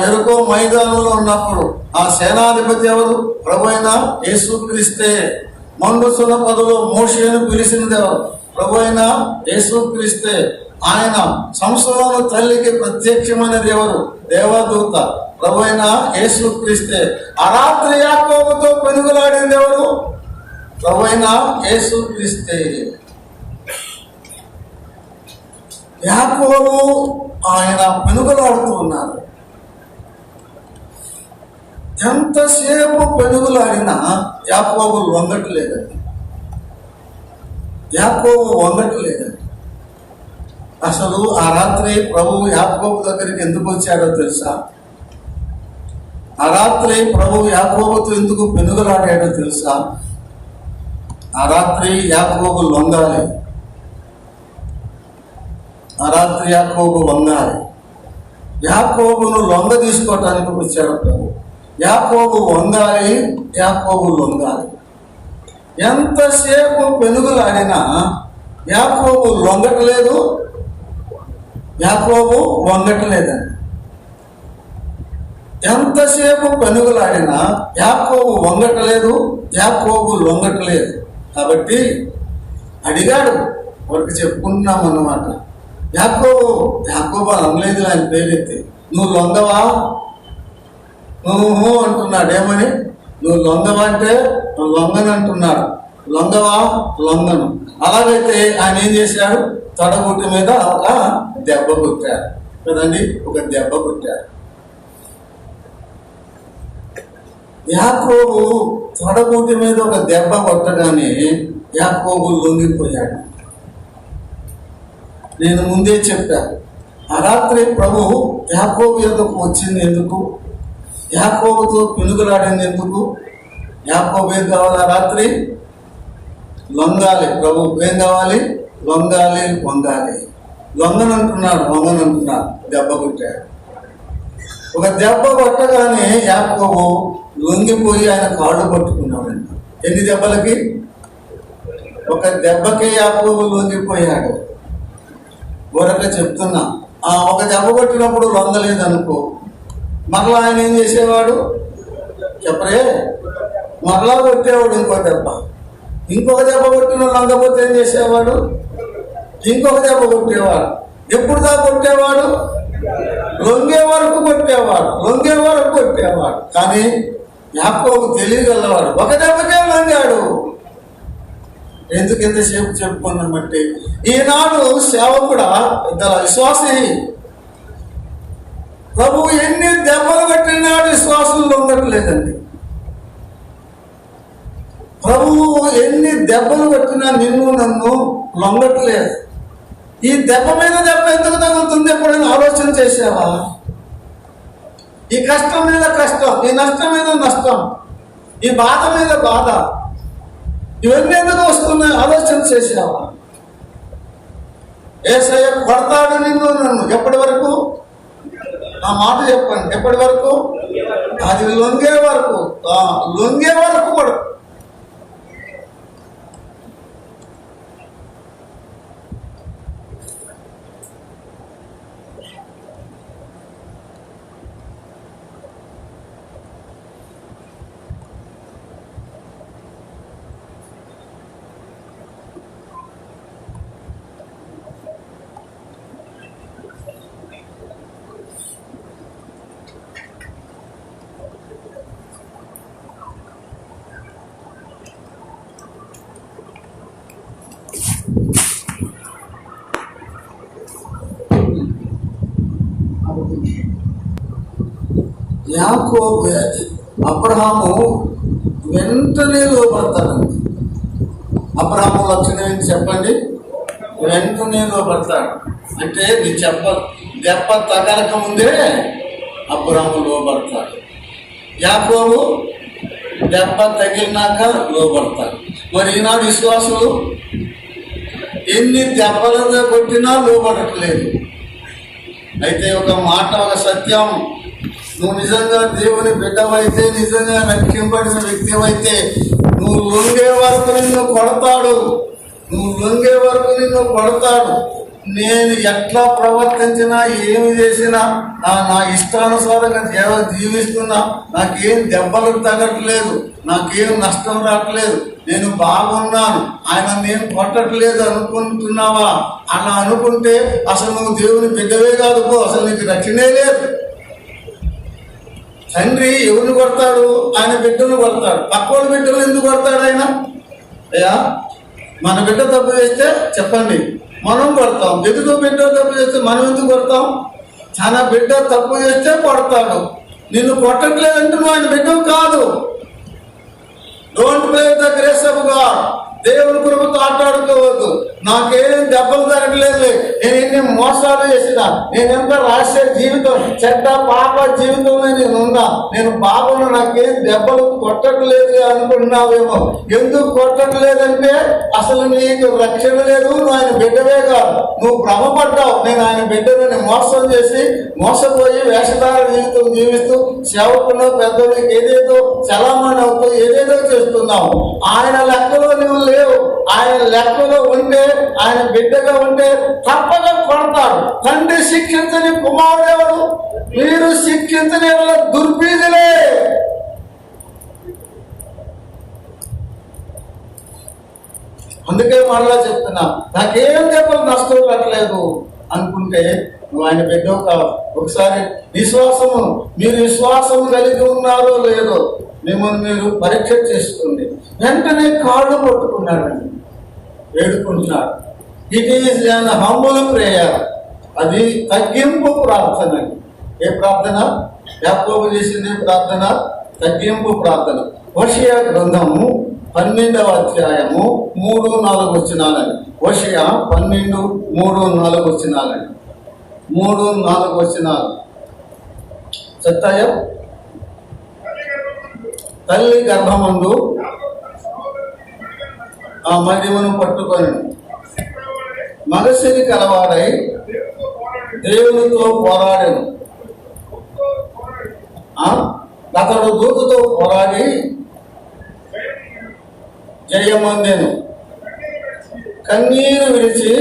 ఎరుకో మైదానంలో ఉన్నప్పుడు ఆ సేనాధిపతి ఎవరు? ప్రభువైన యేసుక్రీస్తే. మండుసుల పదలో మోషేను పిలిచినది ఎవరు? ప్రభువైన యేసుక్రీస్తే. ఆయన సంసోను తల్లికి ప్రత్యక్షమైనది ఎవరు? దేవదూత. ప్రభువైన యేసుక్రీస్తే. ఆ రాత్రి యాకోబుతో పెనుగులాడింది ఎవరు? ప్రభువైన యేసుక్రీస్తే. యాకోబు ఆయన పెనుగులాడుతూ ఉన్నారు. ఎంతసేపు పెనుగులాడినా యాకోబు వంగట్లేదండి. యాకోబు వంగట్లేదండి. అసలు ఆ రాత్రి ప్రభువు యాకోబు దగ్గరికి ఎందుకు వచ్చాడో తెలుసా? ఆ రాత్రి ప్రభువు యాకోబుతో ఎందుకు పెనుగులాడాడో తెలుసా? ఆ రాత్రి యాకోబు లొంగాలి. ఆ రాత్రి యాకోబు వంగాలి. యాకోబును లొంగ తీసుకోవటానికి వచ్చాడు ప్రభు. యాకోబు వంగాలి, యాకోబు లొంగాలి. ఎంతసేపు పెనుగులాడినా యాకోబు లొంగట్లేదు, యాకోబు వంగట్లేదండి. ఎంతసేపు పెనుగులాడినా యాకోబు వంగట్లేదు, యాకోబు లొంగట్లేదు. కాబట్టి అడిగాడు, వరకు చెప్పుకుంటున్నాం అన్నమాట. యాకోబు అనలేదు ఆయన పేరెత్తి. నువ్వు లొంగవా? నువ్వు అంటున్నాడు. ఏమని? నువ్వు లొంగవా అంటే లొంగను అంటున్నాడు. లొంగవా? లొంగను. అలాగైతే ఆయన ఏం చేశాడు? తొడగుట్టు మీద ఒక దెబ్బ కొట్టాడు కదండి. ఒక దెబ్బ కొట్టాడు. యాకోబు తొడగుట్టు మీద ఒక దెబ్బ కొట్టగానే యాకోబు లొంగిపోయాడు. నేను ముందే చెప్పాను. ఆ రాత్రి ప్రభు యాకోబు యొద్దకు వచ్చింది ఎందుకు? యాకోబుతో పెనుగులాడింది ఎందుకు? యాకోబు ఏం కావాలి? ఆ రాత్రి లొంగాలి. ప్రభు ఏం కావాలి? లొంగాలి, వంగాలి. లొంగనంటున్నాడు. దెబ్బ కొట్టాడు. ఒక దెబ్బ కొట్టగానే యాకోబు లొంగిపోయి ఆయన కాళ్ళు పట్టుకున్నాడండి. ఎన్ని దెబ్బలకి? ఒక దెబ్బకి యాకోబు లొంగిపోయాడు. ఊరక చెప్తున్నా. ఒక దెబ్బ కొట్టినప్పుడు లొంగలేదనుకో, మరలా ఆయన ఏం చేసేవాడు చెప్పరే? మరలా కొట్టేవాడు ఇంకొక దెబ్బ కొట్టిన లొంగపోతే ఏం చేసేవాడు? ఇంకొక దెబ్బ కొట్టేవాడు. ఎప్పుడు దాకా కొట్టేవాడు? లొంగే వరకు కొట్టేవాడు. కానీ యాకోబు తెలియగలవాడు. ఒక దెబ్బకే లొంగాడు. ఎందుకు ఎంతసేపు చెప్పుకున్నామంటే ఈనాడు సేవకుడా పెద్ద విశ్వాసి. ప్రభు ఎన్ని దెబ్బలు పెట్టినాడు విశ్వాసంలో ఉండట్లేదండి. ప్రభువు ఎన్ని దెబ్బలు కొట్టినా నిన్ను నన్ను లొంగట్లేదు. ఈ దెబ్బ మీద దెబ్బ ఎందుకు తగులుతుంది ఎప్పుడైనా ఆలోచన చేసావా? ఈ కష్టం మీద కష్టం, ఈ నష్టం మీద నష్టం, ఈ బాధ మీద బాధ, ఇవన్నీ ఎందుకు వస్తున్నాయి ఆలోచన చేసావా? యేసయ్య కొడతాడు నిన్ను నన్ను ఎప్పటి వరకు? ఆ మాట చెప్పండి, ఎప్పటి వరకు? అది లొంగే వరకు, లొంగే వరకు కొడు. యాకోబు అబ్రహాము వెంటనే లోపడతాడండి. అబ్రహాము లక్షణం ఏంటి చెప్పండి? వెంటనే లోపడతాడు. అంటే నీ దెబ్బ తగలక ముందే అబ్రహాము లోపడతాడు. యాకోబు దెబ్బ తగిలినాక లోపడతాడు. మరి ఈనాడు విశ్వాసులు ఎన్ని దెబ్బలతో కొట్టినా లోపడట్లేదు. అయితే ఒక మాట, ఒక సత్యం, నువ్వు నిజంగా దేవుని బిడ్డవైతే, నిజంగా రక్షింపబడిన వ్యక్తివైతే నువ్వు లొంగే వరకు నిన్ను కొడతాడు. నువ్వు లొంగే వరకు నిన్ను కొడతాడు. నేను ఎట్లా ప్రవర్తించినా, ఏమి చేసినా, నా ఇష్టానుసారంగా జీవిస్తున్నా, నాకేం దెబ్బలు తగ్గట్లేదు, నాకేం నష్టం రావట్లేదు, నేను బాగున్నాను, ఆయన నేను కొట్టట్లేదు అనుకుంటున్నావా? అలా అనుకుంటే అసలు నువ్వు దేవుని బిడ్డవే కాదు, అసలు నీకు రక్షణే లేదు. తండ్రి ఎవరిని కొడతాడు? ఆయన బిడ్డను కొడతాడు. పక్కోడి బిడ్డలు ఎందుకు కొడతాడు ఆయన? అయ్యా, మన బిడ్డ తప్పు చేస్తే చెప్పండి, మనం కొడతాం. ఎదుగు బిడ్డ తప్పు చేస్తే మనం ఎందుకు కొడతాం? తన బిడ్డ తప్పు చేస్తే కొడతాడు. నిన్ను కొట్టట్లేదంటే నువ్వు ఆయన బిడ్డవు కాదు. Don't play the grace of God. దేవుని కృపతో ఆటాడుకోవద్దు. నాకేం దెబ్బలు తగ్గట్లేదు, నేను ఎన్ని మోసాలు చేసినా, నేనెంత రహస్య జీవితం, చెడ్డ పాప జీవితంలో నేను ఉన్నా, నేను బాగున్నా, నాకేం దెబ్బలు కొట్టట్లేదు అనుకుంటున్నావేమో. ఎందుకు కొట్టట్లేదంటే అసలు నీకు రక్షణ లేదు, నువ్వు ఆయన బిడ్డవే కాదు. నువ్వు భ్రమపడ్డావు, నేను ఆయన బిడ్డని మోసం చేసి మోసపోయి వేషధార జీవితం జీవిస్తూ సేవకులు పెద్దలకి ఏదేదో చలామణి అవుతూ ఏదేదో చేస్తున్నావు. ఆయన లెక్కలో నువ్వు లేవు. ఆయన లెక్కలో ఉంటే, ఆయన బిడ్డగా ఉంటే తప్పక కొడతాడు. తండ్రి శిక్షించని కుమారుడెవడు? మీరు శిక్షించని దుర్బీదులే. అందుకే మరలా చెప్తున్నా, నాకేం దెబ్బలు నష్టం కట్టలేదు అనుకుంటే నువ్వు ఆయన బిడ్డవు కావు. ఒకసారి మీరు విశ్వాసం కలిగి ఉన్నారో లేదో మిమ్మల్ని మీరు పరీక్ష చేసుకోండి. వెంటనే కాళ్ళు పట్టుకున్నాడండి, వేడుకుంటున్నాడు. It is an humble prayer. అది తగ్గింపు ప్రార్థన. ఏ ప్రార్థన? యాకోబు చేసింది ప్రార్థన, తగ్గింపు ప్రార్థన. హోషేయ గ్రంథము 12వ అధ్యాయము 3-4 వచనాలండి. హోషేయ 12:3-4 వచనాలండి. 3-4 వచనాలు. సత్తాయ తల్లి గర్భమందు ఆ మదిమను పట్టుకొని మగసిరి కలవాడై దేవునితో పోరాడాను. అతడు దూతతో పోరాడి జయమందెను. కన్నీరు విడిచి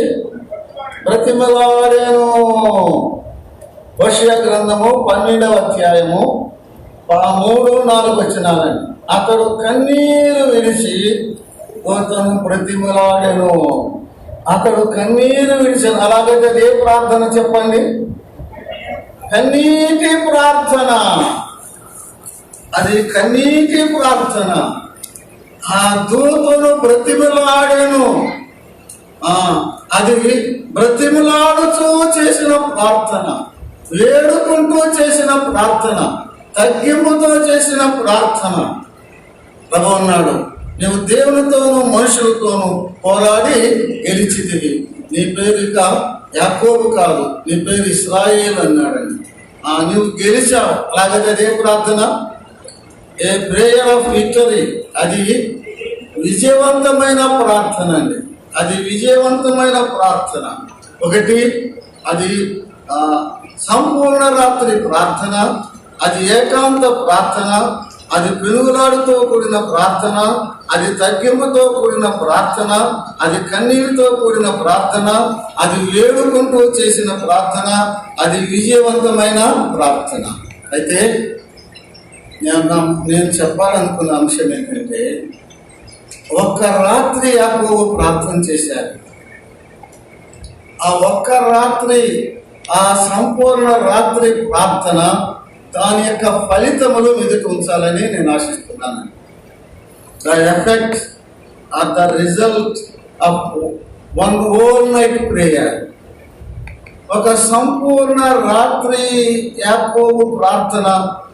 బ్రతిమలాడాను. హోషేయ గ్రంథము 12వ అధ్యాయము 3-4 వచనాలండి. అతడు కన్నీరు విడిచి దూతను బ్రతిమలాడాను. అతడు కన్నీరు విడిచాను. అలాగైతే ఏ ప్రార్థన చెప్పండి? కన్నీటి ప్రార్థన. అది కన్నీటి ప్రార్థన. ఆ దూతను బ్రతిమలాడాను. అది బ్రతిమలాడుతూ చేసిన ప్రార్థన, వేడుకుంటూ చేసిన ప్రార్థన, తగ్గింపుతో చేసిన ప్రార్థన. ప్రభు అన్నాడు, నువ్వు దేవునితోనూ మనుషులతోనూ పోరాడి గెలిచితివి. నీ పేరు ఇక యాకోబు కాదు, నీ పేరు ఇశ్రాయేలు అన్నాడండి. నువ్వు గెలిచావు. అలాగైతే అదే ప్రార్థన, ఏ ప్రేయర్ ఆఫ్ విక్టరీ. అది విజయవంతమైన ప్రార్థన అండి. అది విజయవంతమైన ప్రార్థన. ఒకటి, అది సంపూర్ణ రాత్రి ప్రార్థన, అది ఏకాంత ప్రార్థన, అది పెనుగులాడుతో కూడిన ప్రార్థన, అది తగ్గింపుతో కూడిన ప్రార్థన, అది కన్నీటితో కూడిన ప్రార్థన, అది వేడుకుంటూ చేసిన ప్రార్థన, అది విజయవంతమైన ప్రార్థన. అయితే నేను చెప్పాలనుకున్న అంశం ఏంటంటే, ఒక్క రాత్రి యాకోబు ప్రార్థన చేశారు. ఆ ఒక్క రాత్రి, ఆ సంపూర్ణ రాత్రి ప్రార్థన దాని యొక్క ఫలితములు ఎదుటి ఉంచాలని నేను ఆశిస్తున్నాను. The effect are the result of one whole night prayer. ఒక సంపూర్ణ రాత్రి యాకోబు ప్రార్థన,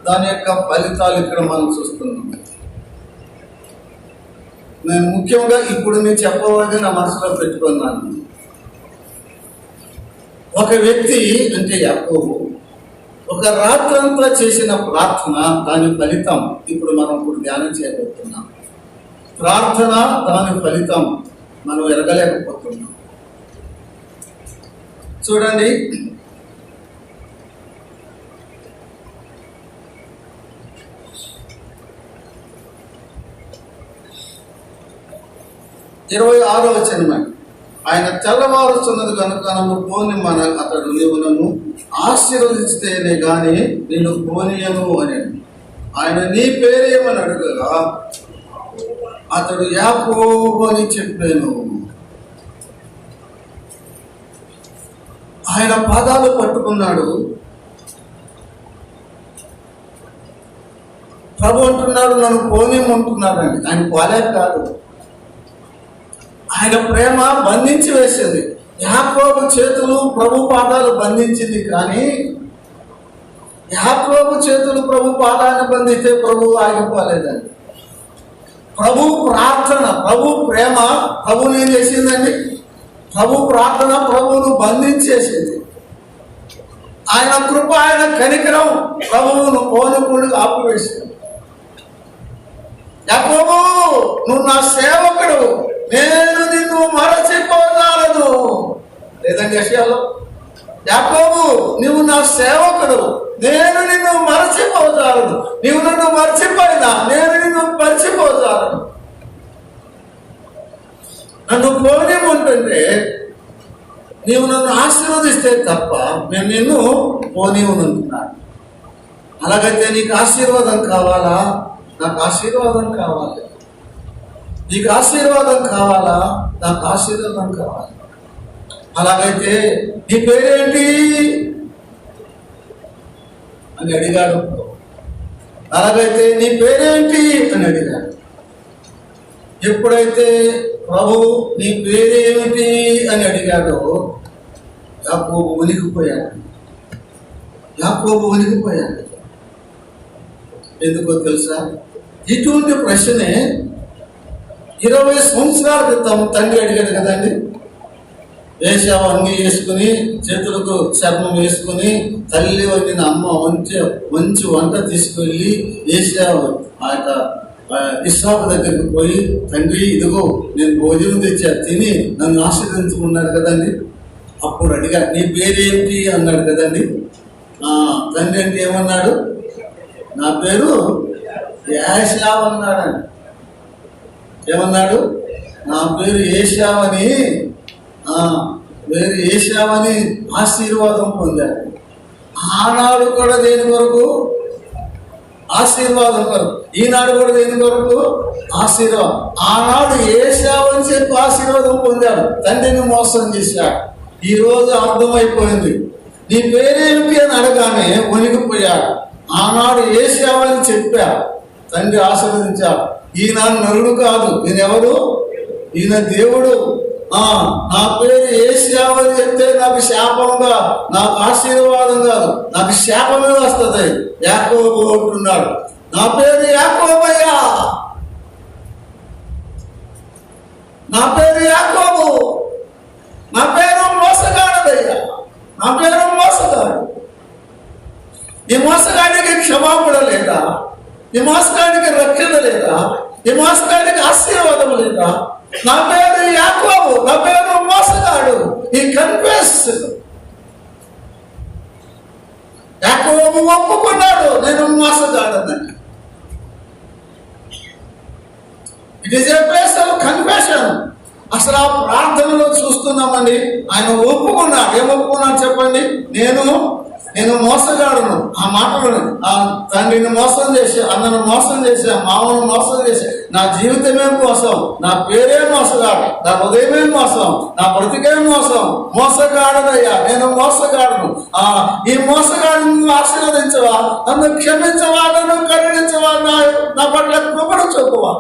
దాని యొక్క ఫలితాలు ఇక్కడ మనం చూస్తున్నాం. నేను ముఖ్యంగా ఇప్పుడు నేను చెప్పబోయేది నా మనసులో పెట్టుకున్నాను. ఒక వ్యక్తి అంటే యాకోబు ఒక రాత్రంతా చేసిన ప్రార్థన, దాని ఫలితం ఇప్పుడు మనం ధ్యానం చేయబోతున్నాం. ప్రార్థన దాని ఫలితం మనం ఎరగలేకపోతున్నాం. చూడండి, ఇరవై 6వ వచనం. ఆయన తెల్లవారుతున్నది కనుక నన్ను పోని అతడు నీవు నన్ను ఆశీర్వదిస్తేనే గాని నేను పోనీయను అని. ఆయన నీ పేరేమని అడగగా అతడు యాకోబు అని చెప్పాను. ఆయన పాదాలు పట్టుకున్నాడు. ప్రభు అంటున్నాడు నన్ను పోనీయమంటున్నాడండి. ఆయన పోలేక కాదు, ఆయన ప్రేమ బంధించి వేసింది. యాకోబు చేతులు ప్రభు పాదాలు బంధించింది, కానీ యాకోబు చేతులు ప్రభు పాదాన్ని బంధిస్తే ప్రభు ఆగిపోలేదండి. ప్రభు ప్రార్థన, ప్రభు ప్రేమ ప్రభుని ఏం చేసిందండి? ప్రభు ప్రార్థన ప్రభువును బంధించేసింది. ఆయన కృప, ఆయన కనికరం ప్రభువును పోనుకుని ఆపివేసింది. యాకోబు, నువ్వు నా సేవకుడు, నేను నిన్ను మరచిపోతాను లేదండి యెషయాలో. యాకోబు, నువ్వు నా సేవకుడు, నేను నిన్ను మరచిపోతాను. నీవు నన్ను మర్చిపోయినా నేను నిన్ను మర్చిపోతాను. నన్ను పోనీమంటుంటే నీవు నన్ను ఆశీర్వదిస్తే తప్ప నేను నిన్ను పోనీవనంటున్నాను. అలాగైతే నీకు ఆశీర్వాదం కావాలా? నాకు ఆశీర్వాదం కావాలి. నీకు ఆశీర్వాదం కావాలా? నాకు ఆశీర్వాదం కావాలి. అలాగైతే నీ పేరేంటి అని అడిగాడు. అలాగైతే నీ పేరేంటి అని అడిగాడు. ఎప్పుడైతే ప్రభు నీ పేరేమిటి అని అడిగాడో యాకోబు వణికిపోయాడు. ఎందుకో తెలుసా? ఇటువంటి ప్రశ్నే 20 సంవత్సరాల క్రితం తండ్రి అడిగాడు కదండి. వేసావు అన్ని వేసుకుని, చేతులకు చర్మం వేసుకుని, తల్లి వండిన అమ్మ మంచి వంట తీసుకెళ్ళి వేసావు. ఆ యొక్క ఇస్సాకు దగ్గరికి పోయి, తండ్రి ఇదిగో నేను భోజనం తెచ్చా, తిని నన్ను ఆశీర్వదించుకున్నాడు కదండి. అప్పుడు అడిగా నీ పేరేంటి అన్నాడు కదండి. తండ్రి అంటే ఏమన్నాడు? నా పేరు ఏశావు అన్నాడండి. ఏమన్నాడు? నా పేరు ఏశావని, పేరు ఏశావని ఆశీర్వాదం పొందాడు. ఆనాడు కూడా దేని వరకు? ఆశీర్వాదం కొరకు. ఈనాడు కూడా దేని కొరకు? ఆశీర్వాదం. ఆనాడు ఏశావు అని చెప్పి ఆశీర్వాదం పొందాడు, తండ్రిని మోసం చేశాడు. ఈ రోజు అర్థమైపోయింది. నీ పేరేమిటి అని అడగానే వణికిపోయాడు. ఆనాడు ఏశావు అని చెప్పా, తండ్రి ఆశీర్వదించాడు. ఈయన నరుడు కాదు, ఈయనెవరు? ఈయన దేవుడు. నా పేరు ఏశావు అని చెప్తే నాకు శాపంగా, నాకు ఆశీర్వాదం కాదు, నాకు శాపమే వస్తుంది. యాకోబు అంటున్నాడు, నా పేరు యాకోబయ్యా. నా పేరు యాకోబు, నా పేరు మోసగాడదయ్యా, నా పేరు మోసగాడు. ఈ మోసగాడికి క్షమాపణ లేదా? ఈ మోసగాడికి రక్షణ లేదా? ఈ మోసగాడికి ఆశీర్వాదం లేదా? నా పేరు యాకోబు, నా పేరు మోసగాడు. ఈ కన్ఫెస్. యాకోబు ఒప్పుకున్నాడు, నేను మోసగాడని. It is a place of confession. అసలు ఆ ప్రార్థనలో చూస్తున్నామండి, ఆయన ఒప్పుకున్నాడు. ఏం ఒప్పుకున్నాడు చెప్పండి? నేను మోసగాడును. ఆ మాటలు, ఆ తండ్రిని మోసం చేసి, అన్నను మోసం చేసి, మామను మోసం చేసి, నా జీవితమే మోసం, నా పేరే మోసగాడు, నా హృదయమే మోసం, నా బ్రతికే మోసం, మోసగాడనయ్యా, నేను మోసగాడును. ఈ మోసగాడిని ఆశీర్వదించవా, నన్ను క్షమించవా, నన్ను కరుణించవా, నా పట్ల కృపను చూపవా.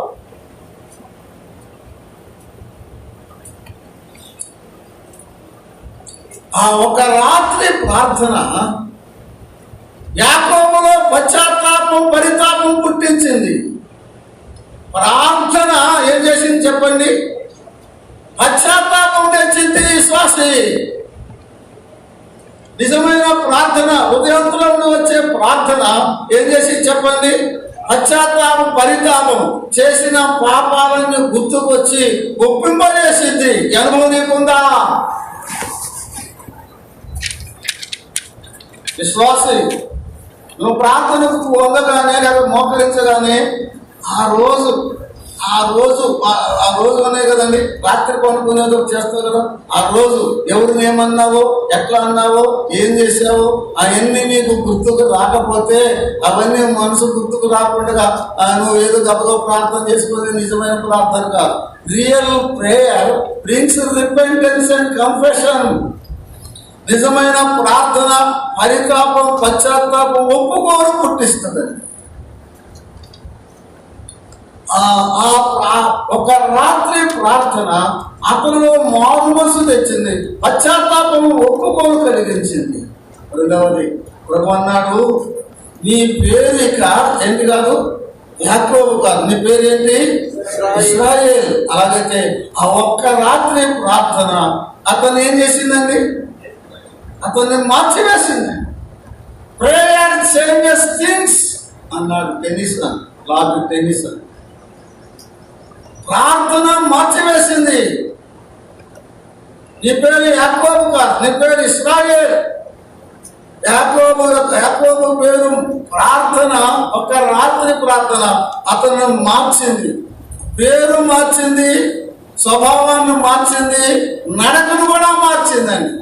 ఆ ఒక రాత్రి ప్రార్థన యాకోబులో పశ్చాత్తాపం, పరితాపం పుట్టించింది. ప్రార్థన ఏం చేసింది చెప్పండి? పశ్చాత్తాపం తెచ్చింది. విశ్వాసి నిజమైన ప్రార్థన, హృదయంలో వచ్చే ప్రార్థన ఏం చేసింది చెప్పండి? పశ్చాత్తాపం, పరితాపం, చేసిన పాపాలను గుర్తుకొచ్చి ఒప్పింపజేసింది. అనుభవం నీకుందా? విశ్వాసి, నువ్వు ప్రార్థనకు వంగగానే లేదా మోకరించగానే ఆ రోజు అనే కదండి రాత్రి కొనుక్కునేదో చేస్తావు కదా. ఆ రోజు ఎవరిని ఏమన్నావో, ఎట్లా అన్నావో, ఏం చేసావో అవన్నీ నీకు గుర్తుకు రాకపోతే, అవన్నీ మనసు గుర్తుకు రాకుండా నువ్వు ఏదో గబగబ ప్రార్థన చేసుకుని నిజమైన ప్రార్థన కాదు. Real prayer brings repentance and confession. నిజమైన ప్రార్థన పరితాపం, పశ్చాత్తాపం, ఒప్పుకోరు పుట్టిస్తుందండి. ఒక రాత్రి ప్రార్థన అతనిలో మారు మనసు తెచ్చింది, పశ్చాత్తాపము, ఒప్పుకోలు కలిగించింది. రెండవది ప్రభు అన్నాడు, నీ పేరు ఇక ఏంటి కాదు, యాకోబు కాదు, నీ పేరు ఏంటి? ఇశ్రాయేల్. అలాగైతే ఆ ఒక్క రాత్రి ప్రార్థన అతను ఏం చేసిందండి? అతన్ని మార్చివేసింది. ప్రేయర్ చేంజెస్ థింగ్స్ అన్నాడు టెన్నిసన్, లార్డ్ టెన్నిసన్. ప్రార్థన మార్చివేసింది. నీ పేరు యాకోబు కాదు, నీ పేరు ఇశ్రాయేల్. యాకోబు పేరు ప్రార్థన, ఒక రాత్రి ప్రార్థన అతను మార్చింది. పేరు మార్చింది, స్వభావాన్ని మార్చింది, నడకను కూడా మార్చిందండి.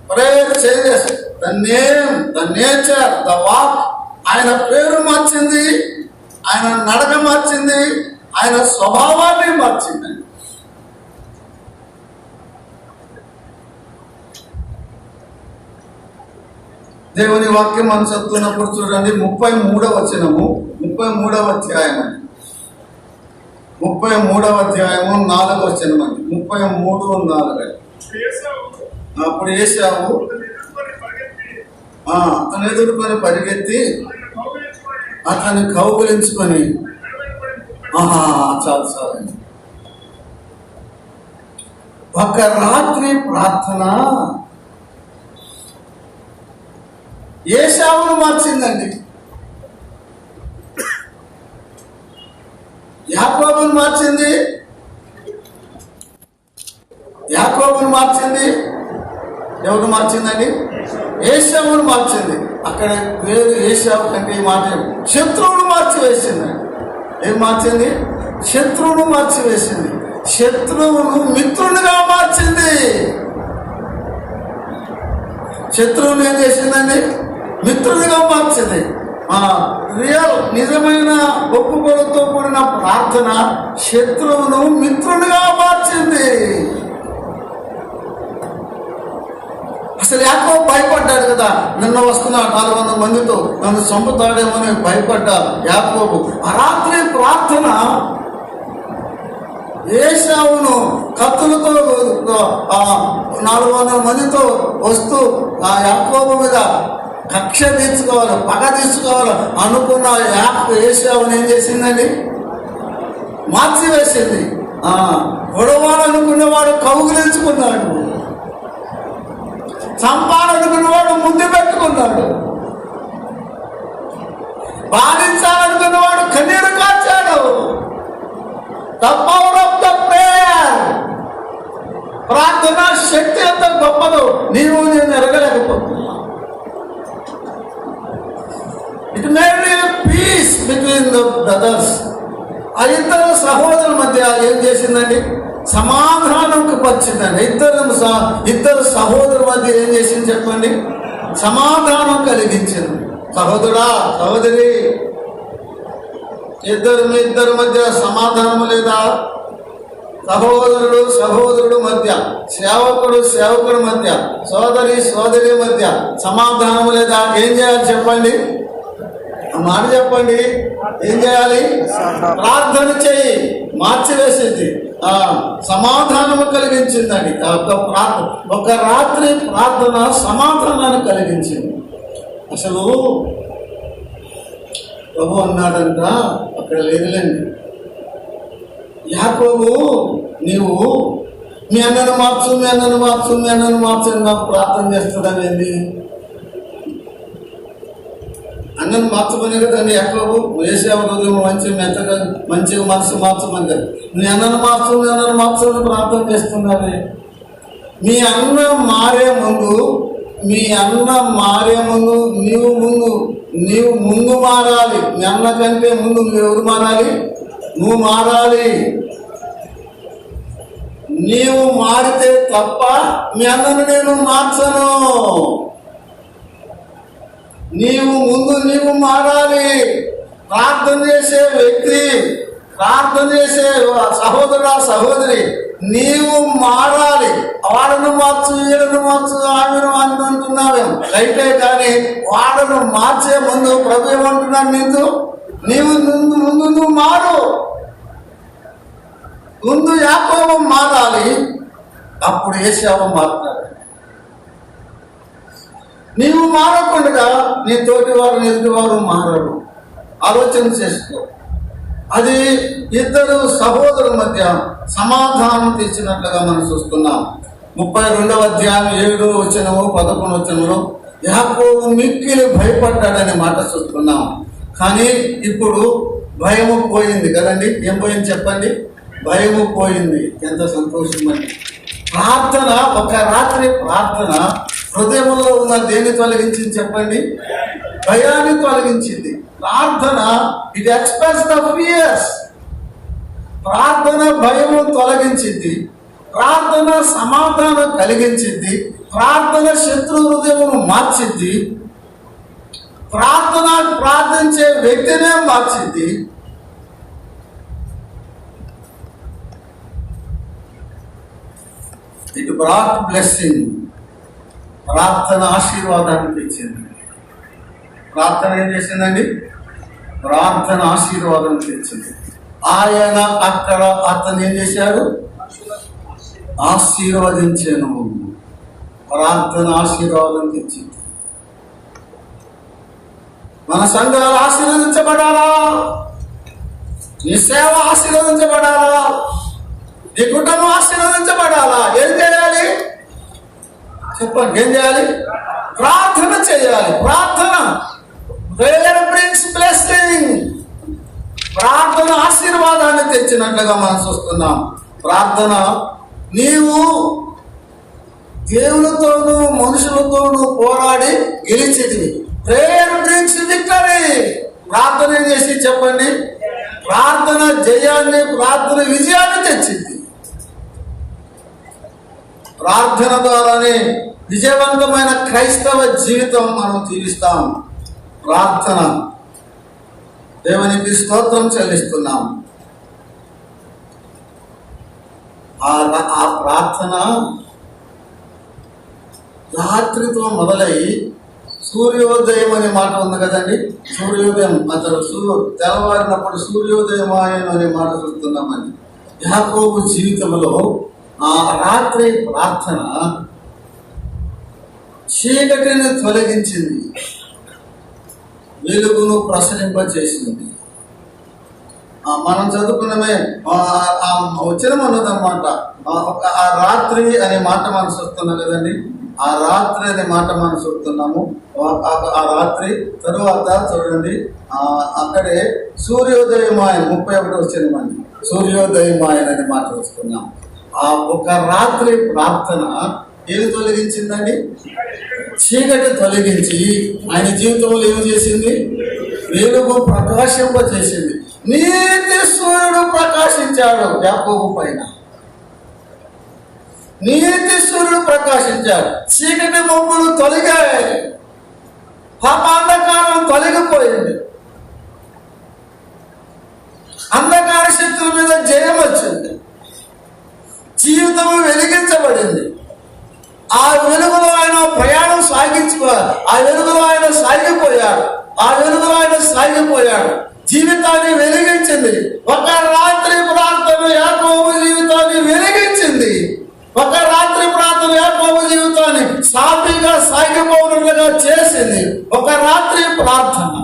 Prayer changes the name, the nature, the walk. ఆయన పేరు మార్చింది, ఆయన నడక మార్చింది, ఆయన స్వభావాన్ని మార్చింది. దేవుని వాక్యం మనం చదువుతున్నప్పుడు చూడండి, 33వ వచనము, 33వ అధ్యాయం అండి, 33వ అధ్యాయము 4వ వచనం అండి, 33:4. అప్పుడు ఏశావు అతను ఎదుర్కొని పరిగెత్తి అతన్ని కౌగిలించుకొని, చాలు సార్. ఒక రాత్రి ప్రార్థన ఏశావును మార్చిందండి, యాకోబును మార్చింది, ఎవరు మార్చిందండి? ఏశావును మార్చింది. అక్కడ వేరు ఏశావు కంటే ఈ మాట శత్రువును మార్చివేసిందండి. ఏం మార్చింది? శత్రువును మార్చివేసింది. శత్రువును మిత్రునిగా మార్చింది. శత్రువును ఏం చేసిందండి? మిత్రునిగా మార్చింది. రియల్ నిజమైన ఒప్పుకోలతో కూడిన ప్రార్థన శత్రువును మిత్రునిగా మార్చింది. అసలు యాకోబు భయపడ్డాడు కదా, నిన్న వస్తున్న 400 మందితో నన్ను చంపుతాడేమని భయపడ్డాడు యాకోబు. ఆ రాత్రి ప్రార్థన ఏశావును కత్తులతో 400 మందితో వస్తూ ఆ యాకోబు మీద కక్ష తీర్చుకోవాలి, పగ తీర్చుకోవాలి అనుకున్న ఏశావును ఏం చేసిందండి? మార్చివేసింది. పొడవాలనుకున్నవాడు కౌగిలించుకున్నాడు, చంపాలనుకున్నవాడు ముందు పెట్టుకున్నాడు, బాధించాలనుకున్నవాడు కన్నీరు కార్చాడు. The power of the prayer, ప్రార్థన శక్తి అంత గొప్పదు, నీవు నేను ఎరగలేకపోతున్నా. It made peace between the brothers. ఆ ఇద్దరు సహోదరుల మధ్య ఏం చేసిందండి? సమాధానంకు పరిచిందండి. ఇద్దరు సహోదరుల మధ్య ఏం చేసింది చెప్పండి? సమాధానం కలిగించింది. సహోదరుడా, సహోదరి, మీ ఇద్దరి మధ్య సమాధానం లేదా? సహోదరుడు మధ్య, సేవకుడు మధ్య, సోదరి మధ్య సమాధానం లేదా? ఏం చేయాలి చెప్పండి? మాట చెప్పండి. ఏం చేయాలి? ప్రార్థన చేయి. మార్చివేసింది, సమాధానము కలిగించిందండి. ఒక రాత్రి ప్రార్థన సమాధానాన్ని కలిగించింది. అసలు ప్రభు అన్నాడంట, అక్కడ లేదులేండి, యాకోబు నీవు మీ అన్నను మార్చు నాకు ప్రార్థన చేస్తాడనేది. అన్నను మార్చమని కదండి యాకోబు. ఏసేవ హృదయం మంచిగా మనసు మార్చమని. మీ అన్నను మార్చు ప్రార్థన చేస్తున్నారే. మీ అన్న మారే ముందు నీవు ముందు మారాలి. మీ అన్న కంటే ముందు నువ్వు ఎవరు మారాలి? నువ్వు మారాలి. నీవు మారితే తప్ప మీ అన్నను నేను మార్చను. నీవు మారాలి. ప్రార్థన చేసే వ్యక్తి, ప్రార్థన చేసే సహోదరుడా, సహోదరి, నీవు మారాలి. వాడను మార్చు, వీళ్ళను మార్చు, ఆమెను అంటున్నావేం రైతే, కానీ వాడను మార్చే ముందు ప్రభు ఏమంటున్నాడు? నువ్వు మారు. ముందు యాకోబు మారాలి, అప్పుడు ఏశావు మారుతాడు. నీవు మారకుండా నీ తోటివారు ఎదుటివారు మారరు. ఆలోచన చేసుకో. అది ఇద్దరు సహోదరుల మధ్య సమాధానం తెచ్చినట్లుగా మనం చూస్తున్నాం. 32వ అధ్యాయం 7వ వచనము 11వ వచనంలో యాకోబు మిక్కిలి భయపడ్డాడనే మాట చూస్తున్నాం. కానీ ఇప్పుడు భయము పోయింది కదండి. ఏం పోయింది చెప్పండి? భయము పోయింది. ఎంత సంతోషం అండి. ప్రార్థన, ఒక రాత్రి ప్రార్థన హృదయంలో ఉన్న దేన్ని తొలగించింది చెప్పండి? భయాన్ని తొలగించింది. ప్రార్థన ఇట్ ఎక్స్ప్రెస్ ద ఫియర్స్. ప్రార్థన భయము తొలగించింది. ప్రార్థన సమాధానం కలిగించింది. ప్రార్థన శత్రు హృదయమును మార్చింది. ప్రార్థించే వ్యక్తినే మార్చింది. It brought blessing. ప్రార్థన ఆశీర్వాదాన్ని తెచ్చింది. ప్రార్థన ఏం చేసిందండి? ప్రార్థన ఆశీర్వాదం తెచ్చింది. ఆయన అక్కడ అతను ఏం చేశాడు? ఆశీర్వదించాను. ప్రార్థన ఆశీర్వాదం తెచ్చింది. మన సంఘాలు ఆశీర్వదించబడాలా? నీ సేవ ఆశీర్వదించబడాలా? నీ కుటుంబం ఆశీర్వదించబడాలా? ఏం చేయాలి చెప్పండి? ఏం చేయాలి? ప్రార్థన చేయాలి. ప్రార్థన ప్రేయర్ బ్రింగ్స్ బ్లెస్సింగ్. ప్రార్థన ఆశీర్వాదాన్ని తెచ్చినట్లుగా మనం చూస్తున్నాం. ప్రార్థన నీవు దేవులతోనూ మనుషులతోనూ పోరాడి గెలిచేది. Prayer brings victory. ప్రార్థన చేసి చెప్పండి, ప్రార్థన జయాన్ని, ప్రార్థన విజయాన్ని తెచ్చింది. ప్రార్థన ద్వారానే విజయవంతమైన క్రైస్తవ జీవితం మనం జీవిస్తాం. ప్రార్థన, దేవునికి స్తోత్రం చెల్లిస్తున్నాం. ఆ ప్రార్థన రాత్రితో మొదలై సూర్యోదయం అనే మాట ఉంది కదండి. సూర్యోదయం, అతను తెల్లవారినప్పుడు సూర్యోదయమాయను అనే మాట చూస్తున్నామని. యాకోబు జీవితంలో ఆ రాత్రి ప్రార్థన చీకటిని తొలగించింది, వెలుగును ప్రసరింపచేసింది. మనం చదువుకున్నమే వచనం ఉన్నదన్నమాట. ఆ రాత్రి అనే మాట మనసు వస్తున్నాం కదండి. ఆ రాత్రి అనే మాట మనం చూస్తున్నాము. ఆ రాత్రి తరువాత చూడండి, అక్కడే సూర్యోదయమాయన 31 వచ్చింది. సూర్యోదయమాయన అనే మాట వస్తున్నాం. ఆ ఒక రాత్రి ప్రార్థన ఏది తొలగించిందండి? చీకటి తొలగించి ఆయన జీవితంలో ఏం చేసింది? వెలుగు ప్రకాశింప చేసింది. నీతి సూర్యుడు ప్రకాశించాడు యాకోబు పైన. నీతి సూర్యుడు ప్రకాశించాడు. చీకటి మబ్బులు తొలగాయి, పాపాంధకారం తొలగిపోయింది, అంధకార శక్తుల మీద జయం వచ్చింది, జీవితం వెలిగించబడింది. ఆ వెలుగులో ఆయన ప్రయాణం సాగించుకోవాలి. ఆ వెలుగులో ఆయన సాగిపోయాడు. ఆ వెలుగులో ఆయన సాగిపోయాడు. జీవితాన్ని వెలిగించింది. ఒక రాత్రి ప్రార్థన యాకోబు జీవితాన్ని వెలిగించింది. ఒక రాత్రి ప్రార్థన యాకోబు జీవితాన్ని సాఫీగా సాగిపోయినట్లుగా చేసింది. ఒక రాత్రి ప్రార్థన.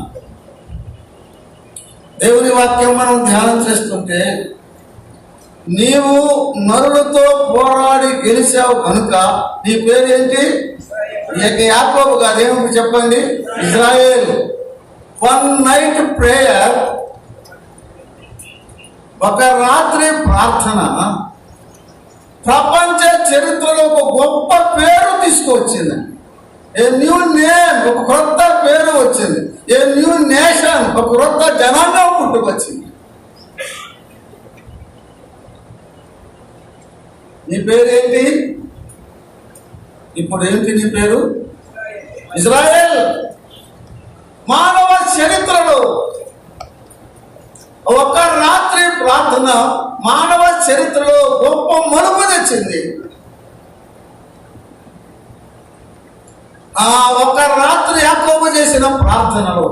దేవుని వాక్యం మనం ధ్యానం చేస్తుంటే, నీవు నరులతో పోరాడి గెలిచావు కనుక నీ పేరేంటి? యాకోబు కాదు, ఏమి చెప్పండి? ఇజ్రాయేల్. వన్ నైట్ ప్రేయర్, ఒక రాత్రి ప్రార్థన ప్రపంచ చరిత్రలో ఒక గొప్ప పేరు తీసుకొచ్చింది. ఏ న్యూ నేమ్, ఒక కొత్త పేరు వచ్చింది. ఏ న్యూ నేషన్, ఒక కొత్త జనాంగం పుట్టుకొచ్చింది. నీ పేరేంటి? ఇప్పుడు ఏంటి నీ పేరు? ఇజ్రాయేల్. మానవ చరిత్రలో ఒక రాత్రి ప్రార్థన మానవ చరిత్రలో గొప్ప మలుపు తెచ్చింది. ఆ ఒక రాత్రి యాకోబు చేసిన ప్రార్థనలో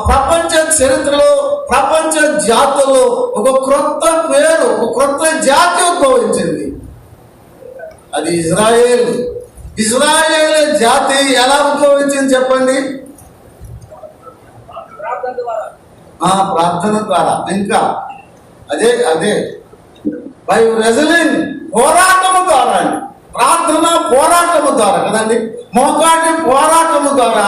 ప్రపంచ చరిత్రలో, ప్రపంచ జాతుల్లో ఒక క్రొత్త పేరు, ఒక క్రొత్త జాతి ఉద్భవించింది. అది ఇజ్రాయేల్. ఇజ్రాయేల్ జాతి ఎలా ఉద్భవించింది చెప్పండి? ప్రార్థన ద్వారా. ఇంకా అదే బై రెజలింగ్, పోరాటము ద్వారా అండి. ప్రార్థన పోరాటము ద్వారా కదండి. మోకాటి పోరాటము ద్వారా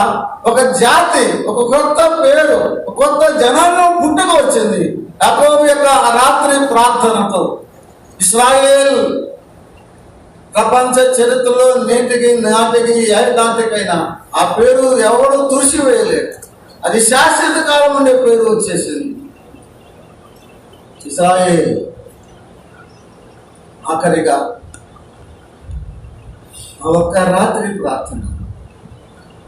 ఒక జాతి, ఒక కొత్త పేరు, ఒక కొత్త జనాంగం పుట్టుక వచ్చింది యాకోబు యొక్క రాత్రి ప్రార్థనతో. ఇశ్రాయేల్ ప్రపంచ చరిత్రలో నేటికి నాటికి ఏడాటికైనా ఆ పేరు ఎవరు తుడిచివేయలేడు. అది శాశ్వత కాలం ఉండే పేరు వచ్చేసింది ఇశ్రాయేల్. ఆఖరిగా ఒక్క రాత్రి ప్రార్థన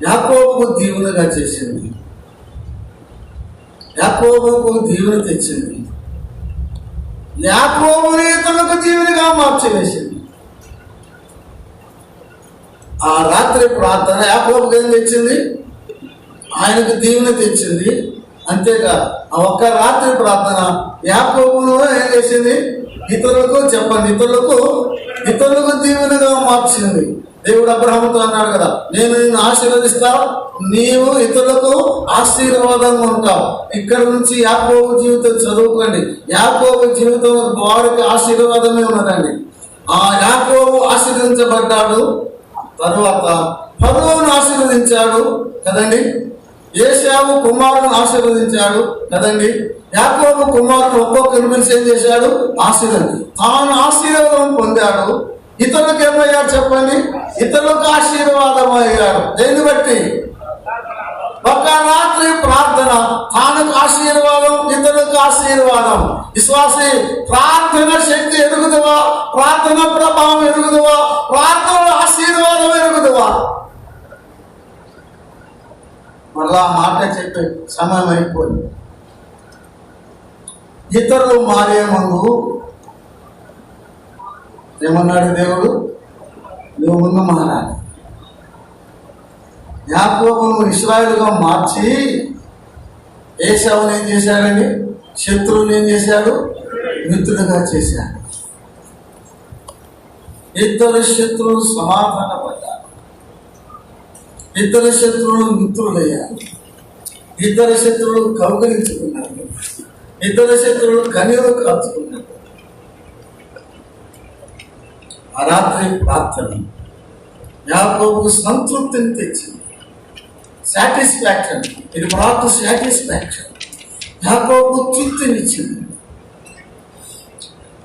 యాకోబుకు దీవెనగా చేసింది. యాకోబుకు దీవెన తెచ్చింది. యాకోబుని తనకు దీవెనగా మార్చివేసింది. ఆ రాత్రి ప్రార్థన యాకోబుకు ఏం తెచ్చింది? ఆయనకు దీవెన తెచ్చింది. అంతేకాదు ఆ ఒక్క రాత్రి ప్రార్థన యాకోబును ఏం చేసింది? ఇతరులకు చెప్పండి, ఇతరులకు దీవెనగా మార్చింది. దేవుడు అబ్రహాముతో అన్నాడు కదా, నేను నిన్ను ఆశీర్వదిస్తా, నీవు ఇతరులకు ఆశీర్వాదంగా ఉంటావు. ఇక్కడ నుంచి యాకోబు జీవితం చదువుకోండి. యాకోబు జీవితం వారికి ఆశీర్వాదమే ఉన్నదండి. ఆ యాకోబు ఆశీర్వదించబడ్డాడు. తరువాత ఫరోను ఆశీర్వదించాడు కదండి. ఏశావు కుమారుని ఆశీర్వదించాడు కదండి. యాకోబు కుమారుడు ఒక్కొక్కరి పిలిచి ఏం చేశాడు? ఆశీర్వాదం. తాను ఆశీర్వాదం పొందాడు. ఇతరులకు ఏమయ్యాడు చెప్పండి? ఇతరులకు ఆశీర్వాదం అయ్యాడు. దేన్ని బట్టి? ఒక రాత్రి ప్రార్థన తానుకు ఆశీర్వాదం, ఇతరులకు ఆశీర్వాదం. విశ్వాసి, ప్రార్థన శక్తి ఎరుగుదవా? ప్రార్థన ప్రభావం ఎరుగుదవా? ప్రార్థన ఆశీర్వాదం ఎరుగుదవా? మళ్ళా మాట చెప్పే సమయం అయిపోయింది. ఇతరులు మారే ముందు ఏమన్నాడు దేవుడు? నువ్వు ముందు మారాలి. యాకోబును ఇశ్రాయేలుగా మార్చి ఏశావుని ఏం చేశాడండి? శత్రువుని ఏం చేశాడు? మిత్రుడుగా చేశాడు. ఇద్దరు శత్రువులు సమాధానపడ్డారు. ఇద్దరు శత్రువులు మిత్రులయ్యారు. ఇద్దరు శత్రువులు కౌగలించుకున్నారు. ఇద్దరు శత్రువులు కన్నీరు కాచుకున్నారు. ఆ రాత్రి ప్రార్థన యాకోబుకు సంతృప్తిని తెచ్చింది, సాటిస్ఫాక్షన్. ఇది ప్రార్థన సాటిస్ఫాక్షన్. యాకోబుకు తృప్తినిచ్చింది.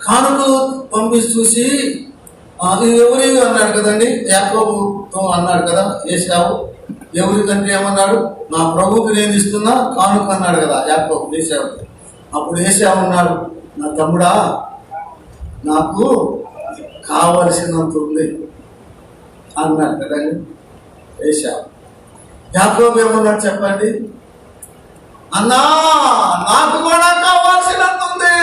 కానుకలు పంపించి చూసి ఇది ఎవరి అన్నాడు కదండి, యాకోబుతో అన్నాడు కదా ఏశావు. ఎవరికంటే ఏమన్నాడు, నా ప్రభువుకి నేను ఇస్తున్నా కానుక అన్నాడు కదా యాకోబు ఏశావు. అప్పుడు ఏశావు అన్నాడు, నా తమ్ముడా నాకు కావలసినంత ఉంది అన్నాడు కదండి ఏశావు. యాకోబు ఏమన్నాడు చెప్పండి, అన్నా నాకు కూడా కావాల్సినంత ఉంది.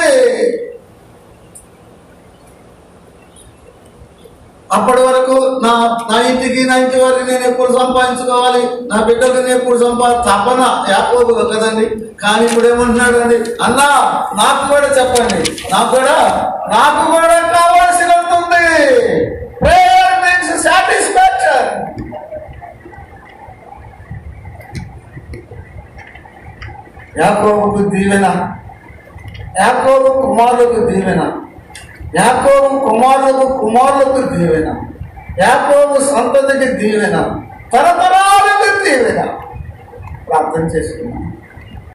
అప్పటి వరకు నా ఇంటికి నా ఇంటి వారికి నేను ఎప్పుడు సంపాదించుకోవాలి, నా బిడ్డలకు నేను ఎప్పుడు తపన యాకోబులో కదండి. కానీ ఇప్పుడు ఏమంటున్నాడు అండి, అన్నా నాకు కూడా చెప్పండి, నాకు కూడా కావాల్సినంత ఉంది. Prayer means satisfaction. యాకోబుకు దీవెన, యాకోబు కుమారులకు దీవెన, యాకోబు కుమారులకు దీవెన, యాకోబు సంతతికి దీవెన, తరతరాలకు దీవెన. ప్రార్థన చేసుకున్నాం.